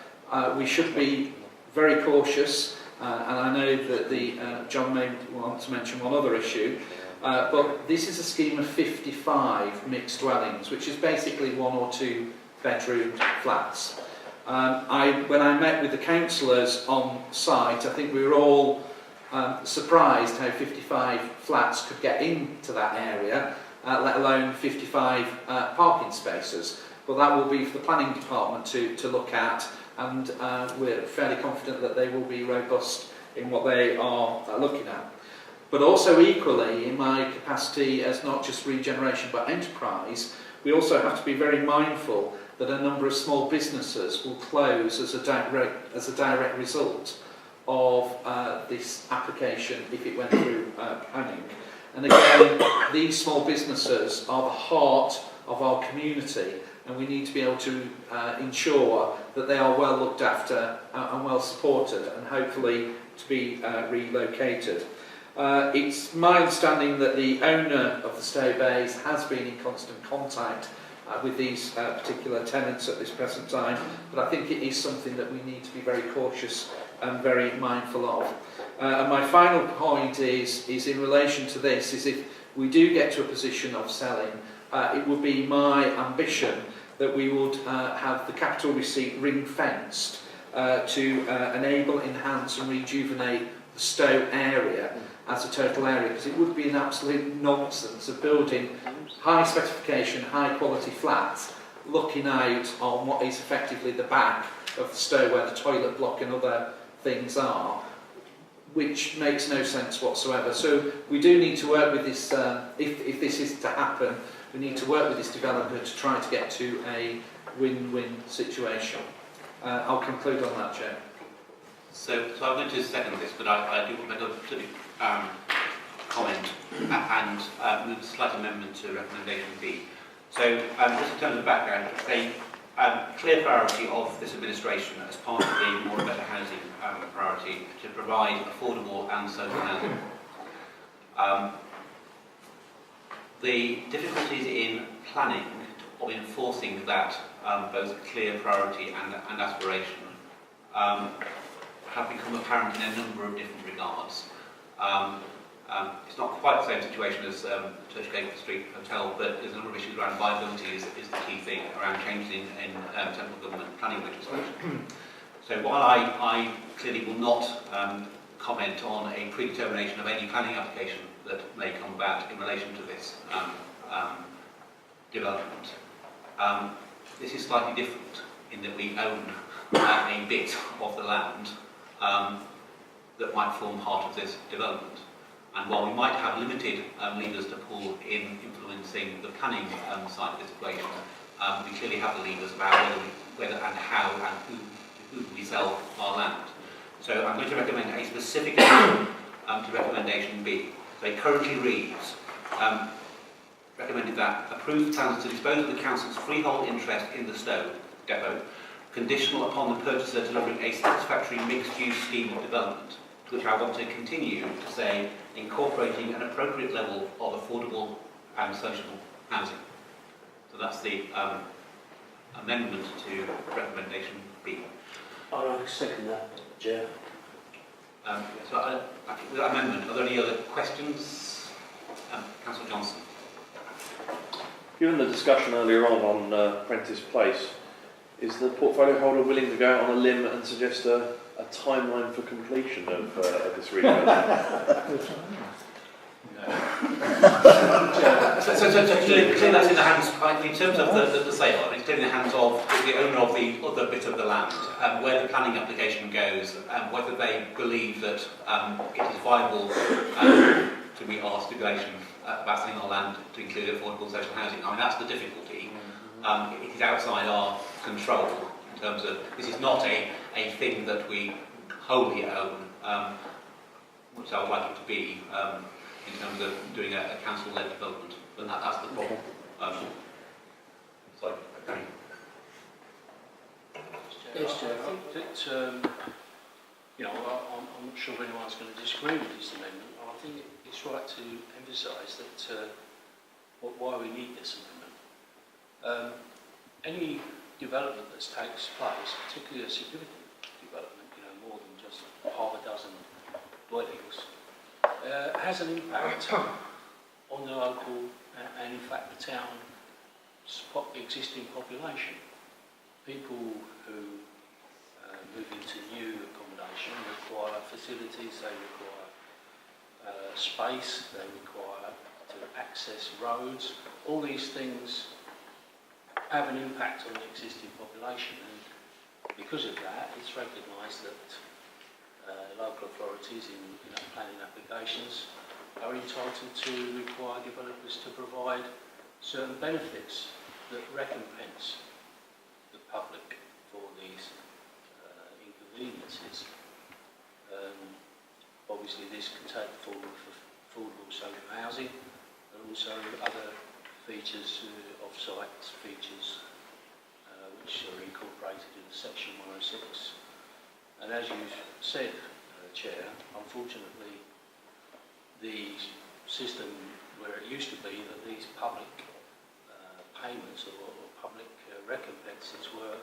we should be very cautious, and I know that John may want to mention one other issue, but this is a scheme of 55 mixed dwellings, which is basically 1 or 2 bedroom flats. When I met with the councillors on site, I think we were all surprised how 55 flats could get into that area, let alone 55 parking spaces. But that will be for the planning department to look at, and we're fairly confident that they will be robust in what they are looking at. But also equally, in my capacity as not just regeneration but enterprise, we also have to be very mindful that a number of small businesses will close as a direct result of this application if it went through planning. And again, these small businesses are the heart of our community, and we need to be able to ensure that they are well looked after and well supported, and hopefully to be relocated. It's my understanding that the owner of the Stow Bays has been in constant contact with these particular tenants at this present time, but I think it is something that we need to be very cautious and very mindful of. And my final point is in relation to this, is if we do get to a position of selling, it would be my ambition that we would have the capital receipt ring-fenced to enable, enhance and rejuvenate the Stow area as a total area, because it would be an absolute nonsense of building high specification, high quality flats looking out on what is effectively the back of the Stow where the toilet block and other things are, which makes no sense whatsoever. So we do need to work with this, if this is to happen, we need to work with this developer to try to get to a win-win situation. I'll conclude on that, Chair. So I'm going to second this, but I do want to make a comment and move a slight amendment to recommendation B. So just in terms of background, a clear priority of this administration as part of the More and Better Housing priority to provide affordable and social housing. The difficulties in planning or enforcing that both clear priority and aspiration have become apparent in a number of different regards. It's not quite the same situation as Churchgate Street Hotel, but there's a number of issues around viability is the key thing, around changes in central government planning legislation. So while I clearly will not comment on a predetermination of any planning application that may come about in relation to this development, this is slightly different in that we own a bit of the land that might form part of this development. And while we might have limited levers to pull in influencing the planning side of this equation, we clearly have the levers about whether and how and who we sell our land. So I'm going to recommend a specific addition to recommendation B. So it currently reads, recommended that approved plans to dispose of the council's freehold interest in the Stow depot, conditional upon the purchaser delivering a satisfactory mixed-use scheme of development, to which I want to continue to say incorporating an appropriate level of affordable and social housing. So that's the amendment to recommendation B. I second that, Chair. So with that amendment, are there any other questions? Councillor Johnson. Given the discussion earlier on Prentice Place, is the portfolio holder willing to go out on a limb and suggest a timeline for completion of this redevelopment? So clearly that's in the hands, in terms of the sale, it's clearly in the hands of the owner of the other bit of the land, where the planning application goes, whether they believe that it is viable to meet our stipulation about selling our land to include affordable social housing. I mean, that's the difficulty. It is outside our control in terms of, this is not a thing that we wholly own, which I would like it to be, in terms of doing a council-led development, but that's the problem. So, okay. Yes, Chair. I think that, I'm not sure if anyone's going to disagree with this amendment. I think it's right to emphasise that why we need this amendment. Any development that takes place, particularly a significant development, more than just half a dozen dwellings, has an impact on the local and in fact the town's existing population. People who move into new accommodation require facilities, they require space, they require to access roads. All these things have an impact on the existing population, and because of that it's recognised that local authorities in planning applications are entitled to require developers to provide certain benefits that recompense the public for these inconveniences. Obviously this can take the form of affordable social housing and also other features, off-site features, which are incorporated in section 106. And as you said, Chair, unfortunately the system where it used to be that these public payments or public recompenses were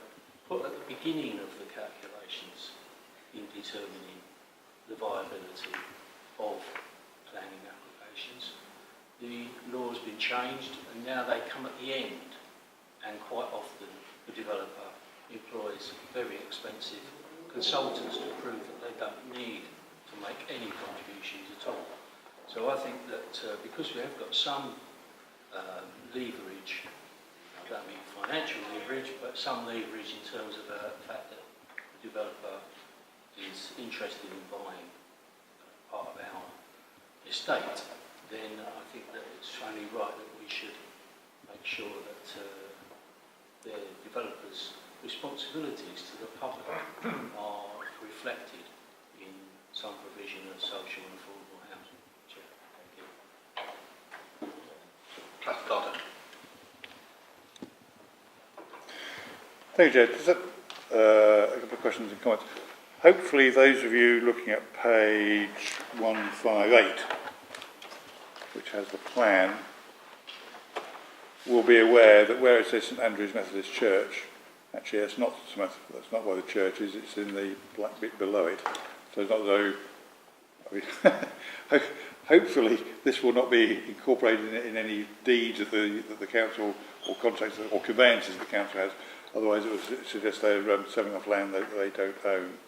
put at the beginning of the calculations in determining the viability of planning applications. The law has been changed and now they come at the end, and quite often the developer employs very expensive consultants to prove that they don't need to make any contributions at all. So I think that because we have got some leverage, I don't mean financial leverage, but some leverage in terms of the fact that the developer is interested in buying part of our estate, then I think that it's only right that we should make sure that the developers' responsibilities to the public are reflected in some provision of social and affordable housing. Chair, thank you. Councillor Carter. Thank you, Chair. Just a couple of questions and comments. Hopefully those of you looking at page 158, which has the plan, will be aware that where it says St Andrew's Methodist Church, actually that's not where the church is, it's in the black bit below it. So it's not as though, I mean, hopefully this will not be incorporated in any deeds that the council or contracts or conveyances the council has. Otherwise it would suggest they're selling off land that they don't own.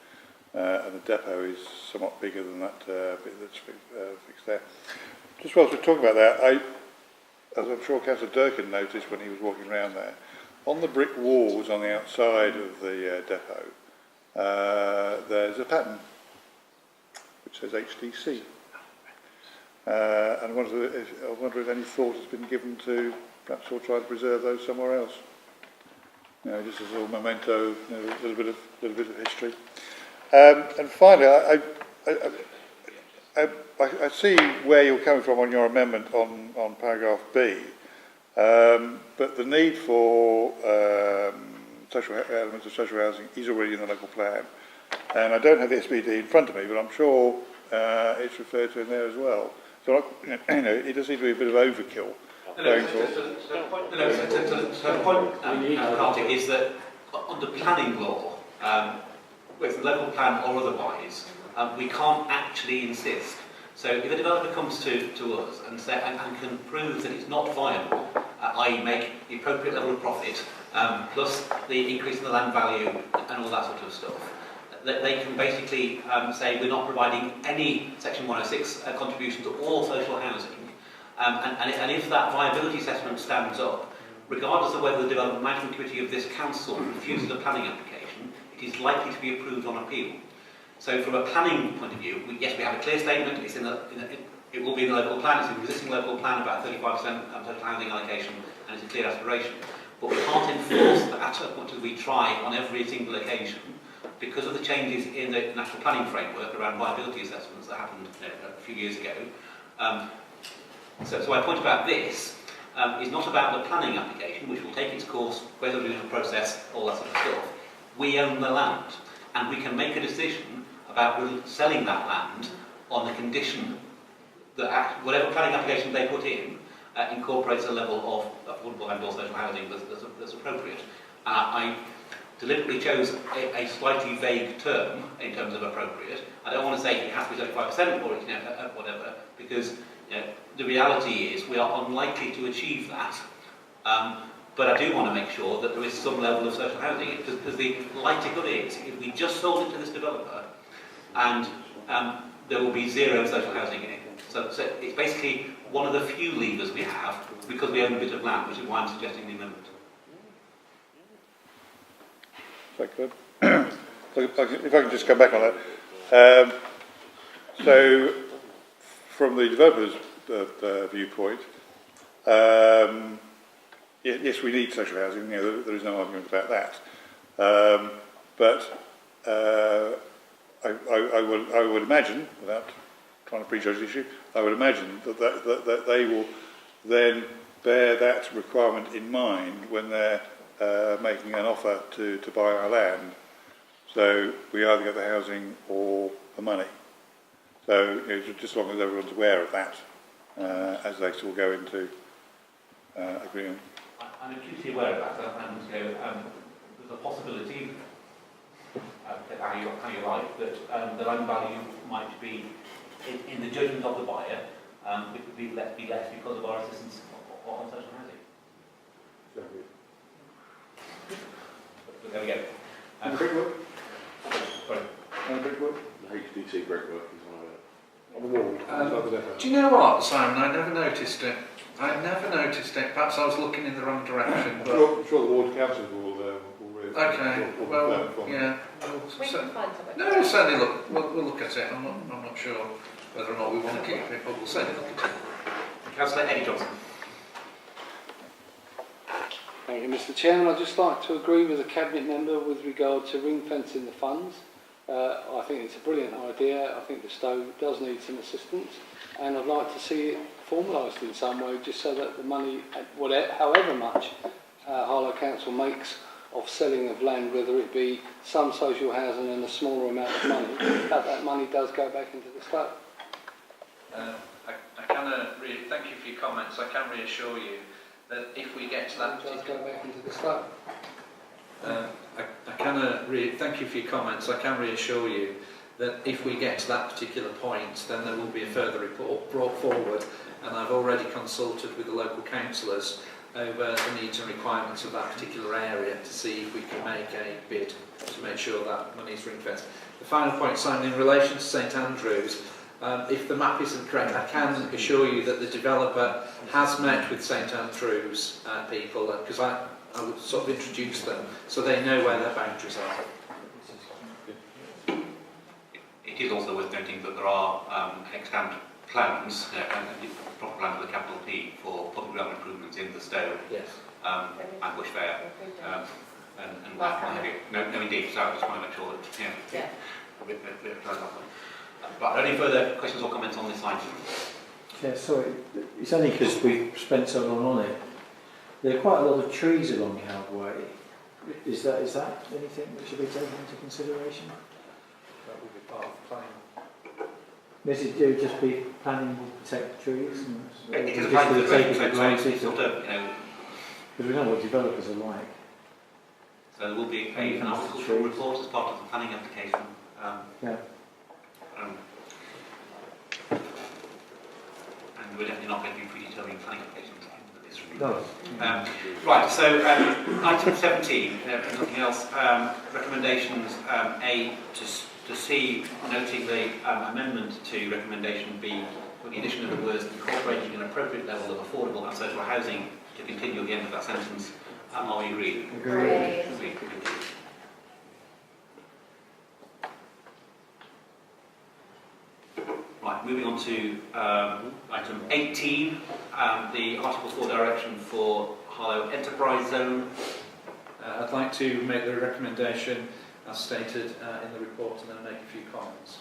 And the depot is somewhat bigger than that bit that's fixed there. Just whilst we're talking about that, as I'm sure Councillor Durcan noticed when he was walking around there, on the brick walls on the outside of the depot, there's a pattern which says HTC. And I wonder if any thought has been given to perhaps we'll try to preserve those somewhere else. You know, just as a little memento, you know, a little bit of history. And finally, I see where you're coming from on your amendment on paragraph B, but the need for elements of social housing is already in the local plan. And I don't have the SBD in front of me, but I'm sure it's referred to in there as well. So, you know, it does seem to be a bit of overkill. The point is that under planning law, whether local plan or otherwise, we can't actually insist. So if a developer comes to us and can prove that it's not viable, i.e. make the appropriate level of profit, plus the increase in the land value and all that sort of stuff, they can basically say we're not providing any Section 106 contribution to all social housing, and if that viability assessment stands up, regardless of whether the Development Management Committee of this council refuses a planning application, it is likely to be approved on appeal. So from a planning point of view, yes, we have a clear statement, it's it will be in the local plan, it's in the existing local plan about 35% total housing allocation, and it's a clear aspiration. But we can't enforce that as much as we try on every single occasion because of the changes in the national planning framework around viability assessments that happened a few years ago. So my point about this is not about the planning application, which will take its course, whether we're doing a process, all that sort of stuff. We own the land, and we can make a decision about selling that land on the condition that whatever planning application they put in incorporates a level of affordable and or social housing that's appropriate. I deliberately chose a slightly vague term in terms of appropriate. I don't want to say it has to be 35% or whatever, because the reality is we are unlikely to achieve that. But I do want to make sure that there is some level of social housing, because the likelihood is, if we just sold it to this developer, and there will be zero social housing in it. So it's basically one of the few levers we have, because we own a bit of land, which is why I'm suggesting the amendment. If I can just come back on that. So, from the developer's viewpoint, yes, we need social housing. There is no argument about that. But I would imagine, without trying to prejudge the issue, I would imagine that they will then bear that requirement in mind when they're making an offer to buy our land. So we either get the housing or the money. So just as long as everyone's aware of that, as they still go into agreement. I'm acutely aware of that, and there's a possibility, how you like, that the land value might be, in the judgment of the buyer, be less because of our assistance on social housing. But there we go. Brickwork? Sorry. Brickwork? The HDC brickwork is one of it. On the wall? Do you know what, Simon? I never noticed it. Perhaps I was looking in the wrong direction. But I'm sure the Ward Council will okay. Well, yeah. We can find something. No, we'll certainly look. We'll look at it. I'm not sure whether or not we want to keep it, but we'll certainly look at it. Councillor Eddie Johnson. Thank you, Mr. Chairman. I'd just like to agree with the Cabinet member with regard to ring fencing the funds. I think it's a brilliant idea. I think the Stowe does need some assistance, and I'd like to see it formalised in some way, just so that the money, however much Harlow Council makes of selling of land, whether it be some social housing and a smaller amount of money, that money does go back into the Stowe. I can thank you for your comments. I can reassure you that if we get to that particular... Go back into the Stowe. Thank you for your comments. I can reassure you that if we get to that particular point, then there will be a further report brought forward, and I've already consulted with the local councillors over the needs and requirements of that particular area to see if we can make a bid to make sure that money is ring-fenced. The final point, Simon, in relation to St Andrews, if the map isn't correct, I can assure you that the developer has met with St Andrews people, because I would sort of introduce them so they know where their boundaries are. It is also worth noting that there are extant plans, proper plans with a capital P for public realm improvements in the Stowe, yes, and Bushfair, and what have you. No, indeed. So I just want to make sure that we're close that one. Right, are there any further questions or comments on this slide? Yeah, sorry, it's only because we've spent so long on it. There are quite a lot of trees along Howard Way. Is that anything that should be taken into consideration? That will be part of the plan. Does it just be planning will protect trees? It is a plan for the sort of, because we know what developers are like. So there will be an agricultural report as part of the planning application. And we're definitely not going to be predetermining planning applications. No. Right, so item 17, nothing else, recommendations A to C, noting the amendment to recommendation B with the addition of the words incorporating an appropriate level of affordable and social housing to continue at the end of that sentence. Are we agreed? Agreed. Right, moving on to item 18, the Article 4 direction for Harlow Enterprise Zone. I'd like to make the recommendation as stated in the report and then make a few comments.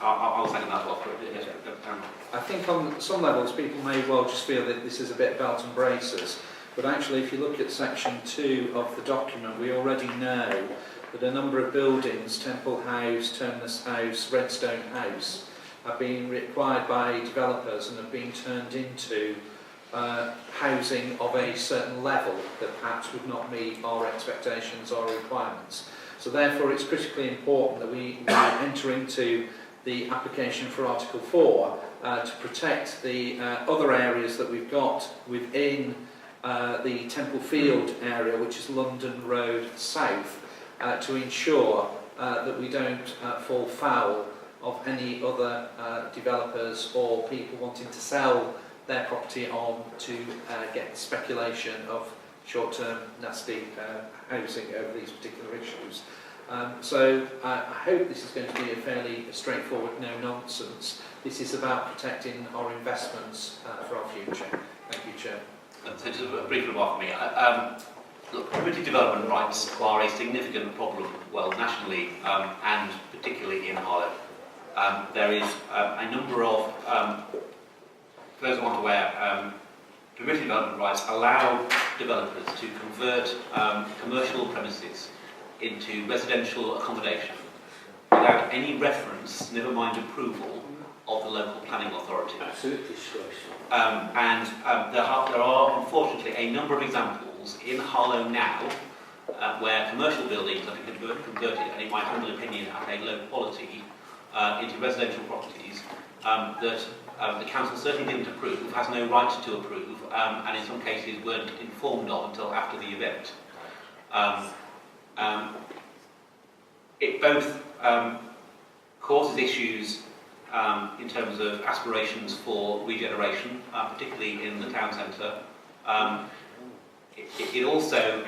I'll second that well. I think on some levels people may well just feel that this is a bit belt and braces, but actually if you look at section 2 of the document, we already know that a number of buildings, Temple House, Terminus House, Redstone House, have been required by developers and have been turned into housing of a certain level that perhaps would not meet our expectations or requirements. So therefore it's critically important that we enter into the application for Article 4 to protect the other areas that we've got within the Temple Field area, which is London Road South, to ensure that we don't fall foul of any other developers or people wanting to sell their property on to get speculation of short-term nasty housing over these particular issues. So I hope this is going to be a fairly straightforward, no-nonsense. This is about protecting our investments for our future. Thank you, Chair. So just a brief remark from me. Look, property development rights are a significant problem, well, nationally and particularly in Harlow. There is a number of, for those who aren't aware, property development rights allow developers to convert commercial premises into residential accommodation without any reference, never mind approval, of the local planning authority. Absolutely disgraceful. There are unfortunately a number of examples in Harlow now where commercial buildings have been converted, and in my humble opinion, at a low quality, into residential properties that the council certainly didn't approve, has no right to approve, and in some cases weren't informed of until after the event. It both causes issues in terms of aspirations for regeneration, particularly in the town centre. It also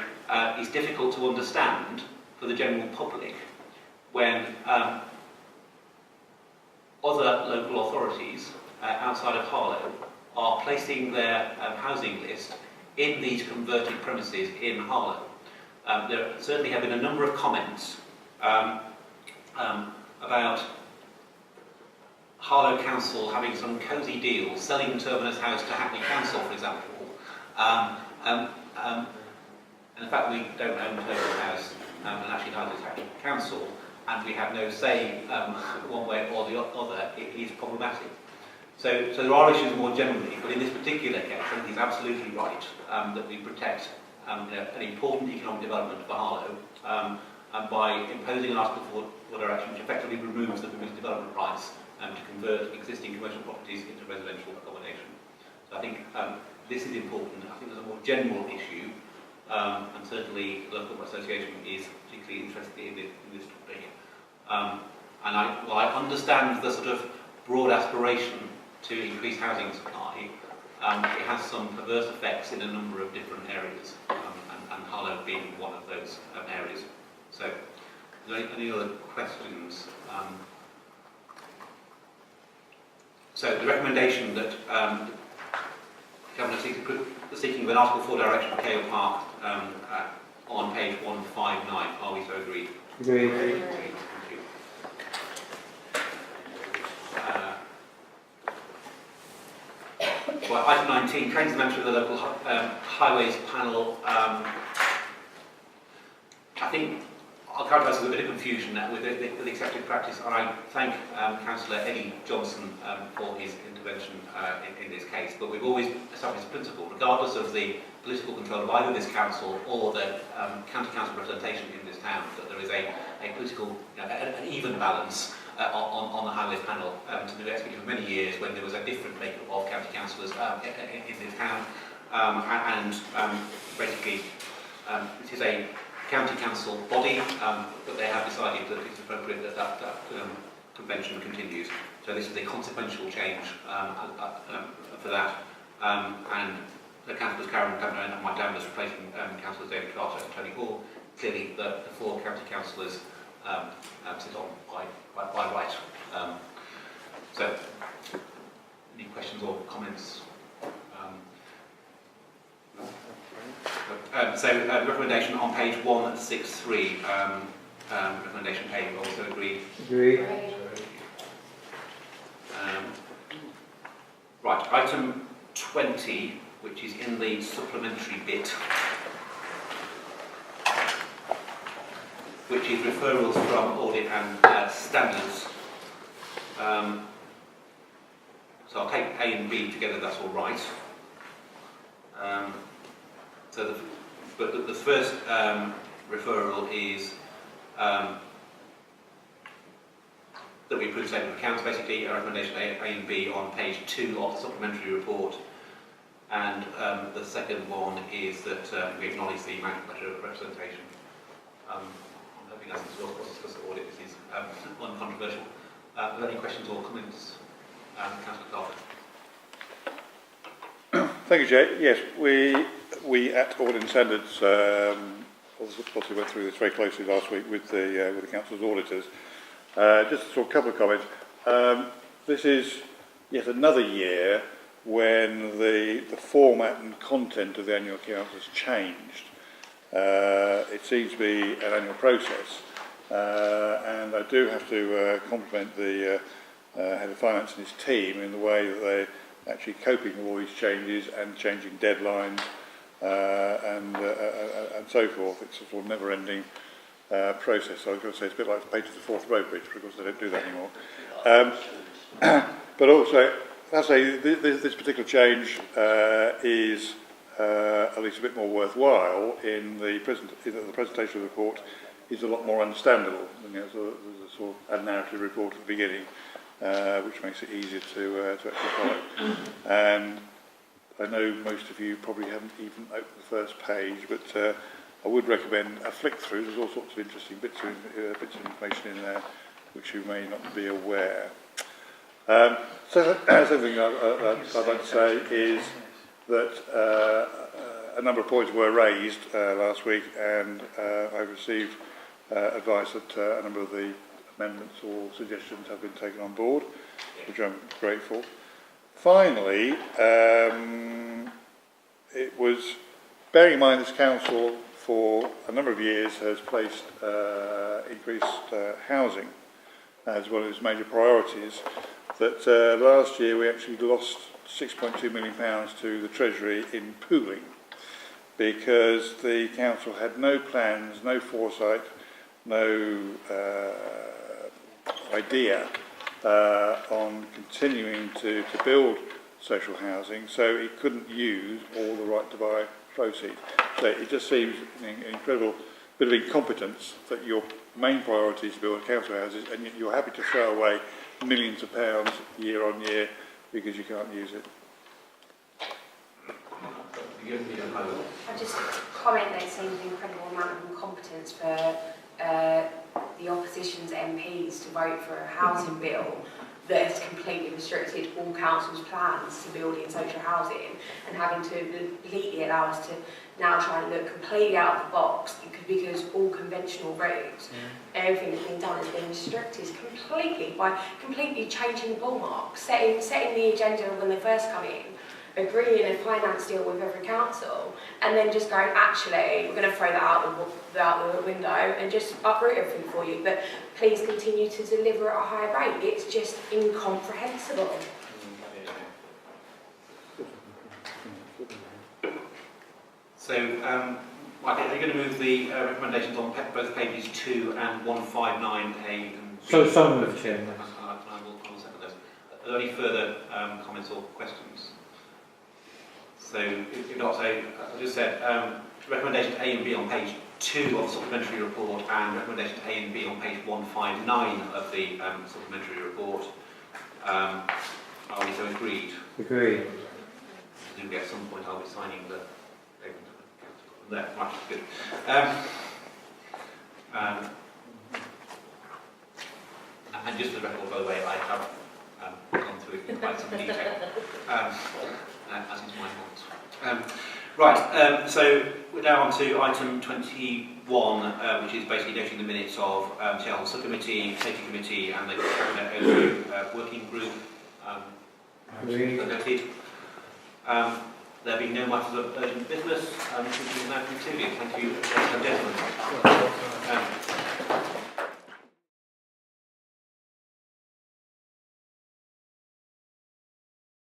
is difficult to understand for the general public when other local authorities outside of Harlow are placing their housing list in these converted premises in Harlow. There certainly have been a number of comments about Harlow Council having some cosy deals, selling Terminus House to Hackney Council, for example. And in fact, we don't own Terminus House, and actually neither does Hackney Council, and we have no say one way or the other. It is problematic. So there are issues more generally, but in this particular case, I think it's absolutely right that we protect an important economic development for Harlow and by imposing an article for direction which effectively removes the permitted development rights to convert existing commercial properties into residential accommodation. So I think this is important. I think there's a more general issue, and certainly the local association is particularly interested in this topic. While I understand the sort of broad aspiration to increase housing supply, it has some perverse effects in a number of different areas, and Harlow being one of those areas. So, are there any other questions? So, the recommendation that the Cabinet seeking of an Article 4 direction of Cale Park on page 159, are we so agreed? Agreed. Thank you. Well, item 19, claims amendment of the local highways panel. I think I'll characterise with a bit of confusion with the accepted practice, and I thank Councillor Eddie Johnson for his intervention in this case. But we've always established a principle, regardless of the political control of either this council or the county council representation in this town, that there is a political, an even balance on the highways panel to be executed for many years when there was a different makeup of county councillors in this town, and basically it is a county council body, but they have decided that it's appropriate that that convention continues. So this is a consequential change for that, and the councillors Karen Clempner and Mike Danvers replacing councillors David Carter and Tony Hall. Clearly, the four county councillors sit on by right. So, any questions or comments? Recommendation on page 163. Recommendation page also agreed. Agreed. Right, item 20, which is in the supplementary bit, which is referrals from audit and standards. So I'll take A and B together, that's all right. But the first referral is that we approve statement of accounts, basically a recommendation A and B on page 2 of the supplementary report. And the second one is that we acknowledge the management letter of representation. I'm hoping as we'll discuss the audit, this is uncontroversial. Are there any questions or comments? Councillor Carter. Thank you, Jay. Yes, we at Audit and Standards obviously went through this very closely last week with the council's auditors. Just a couple of comments. This is yet another year when the format and content of the annual accounts has changed. It seems to be an annual process, and I do have to compliment the head of finance and his team in the way that they're actually coping with all these changes and changing deadlines and so forth. It's a sort of never-ending process. So I was going to say it's a bit like the Pages of Forth Road Bridge, but of course they don't do that anymore. But also, as I say, this particular change is at least a bit more worthwhile in the presentation of the report is a lot more understandable. You know, so there's a sort of a narrative report at the beginning, which makes it easier to actually follow. And I know most of you probably haven't even opened the first page, but I would recommend a flick through. There's all sorts of interesting bits of information in there which you may not be aware. So something I'd like to say is that a number of points were raised last week, and I've received advice that a number of the amendments or suggestions have been taken on board, which I'm grateful. Finally, it was bearing in mind this council for a number of years has placed increased housing as one of its major priorities, that last year we actually lost £6.2 million to the Treasury in pooling, because the council had no plans, no foresight, no idea on continuing to build social housing, so it couldn't use all the right to buy proceeds. So it just seems an incredible bit of incompetence that your main priority is to build council houses, and you're happy to throw away millions of pounds year on year because you can't use it. I just comment that it seems an incredible amount of incompetence for the opposition's MPs to vote for a housing bill that has completely restricted all councils' plans to build in social housing, and having to completely allow us to now try and look completely out of the box because all conventional routes, everything that's been done has been restricted completely by completely changing the ball mark, setting the agenda when they first come in, agreeing a finance deal with every council, and then just going, actually, we're going to throw that out the window and just uproot everything for you, but please continue to deliver at a higher rate. It's just incomprehensible. So, I think they're going to move the recommendations on both pages 2 and 159A and B. So moved, Chairman. I will second those. Are there any further comments or questions? So, if not, so I just said recommendations A and B on page 2 of the supplementary report, and recommendations A and B on page 159 of the supplementary report. Are we so agreed? Agreed. Presumably at some point I'll be signing the there. Right, good. And just for the record, by the way, I have gone through it in quite some detail, as is my fault. Right, so we're now on to item 21, which is basically noting the minutes of Shareholder Subcommittee, Safety Committee, and the Cabinet Overview Working Group. Noted. There being no matters of urgent business, we can now conclude. Thank you.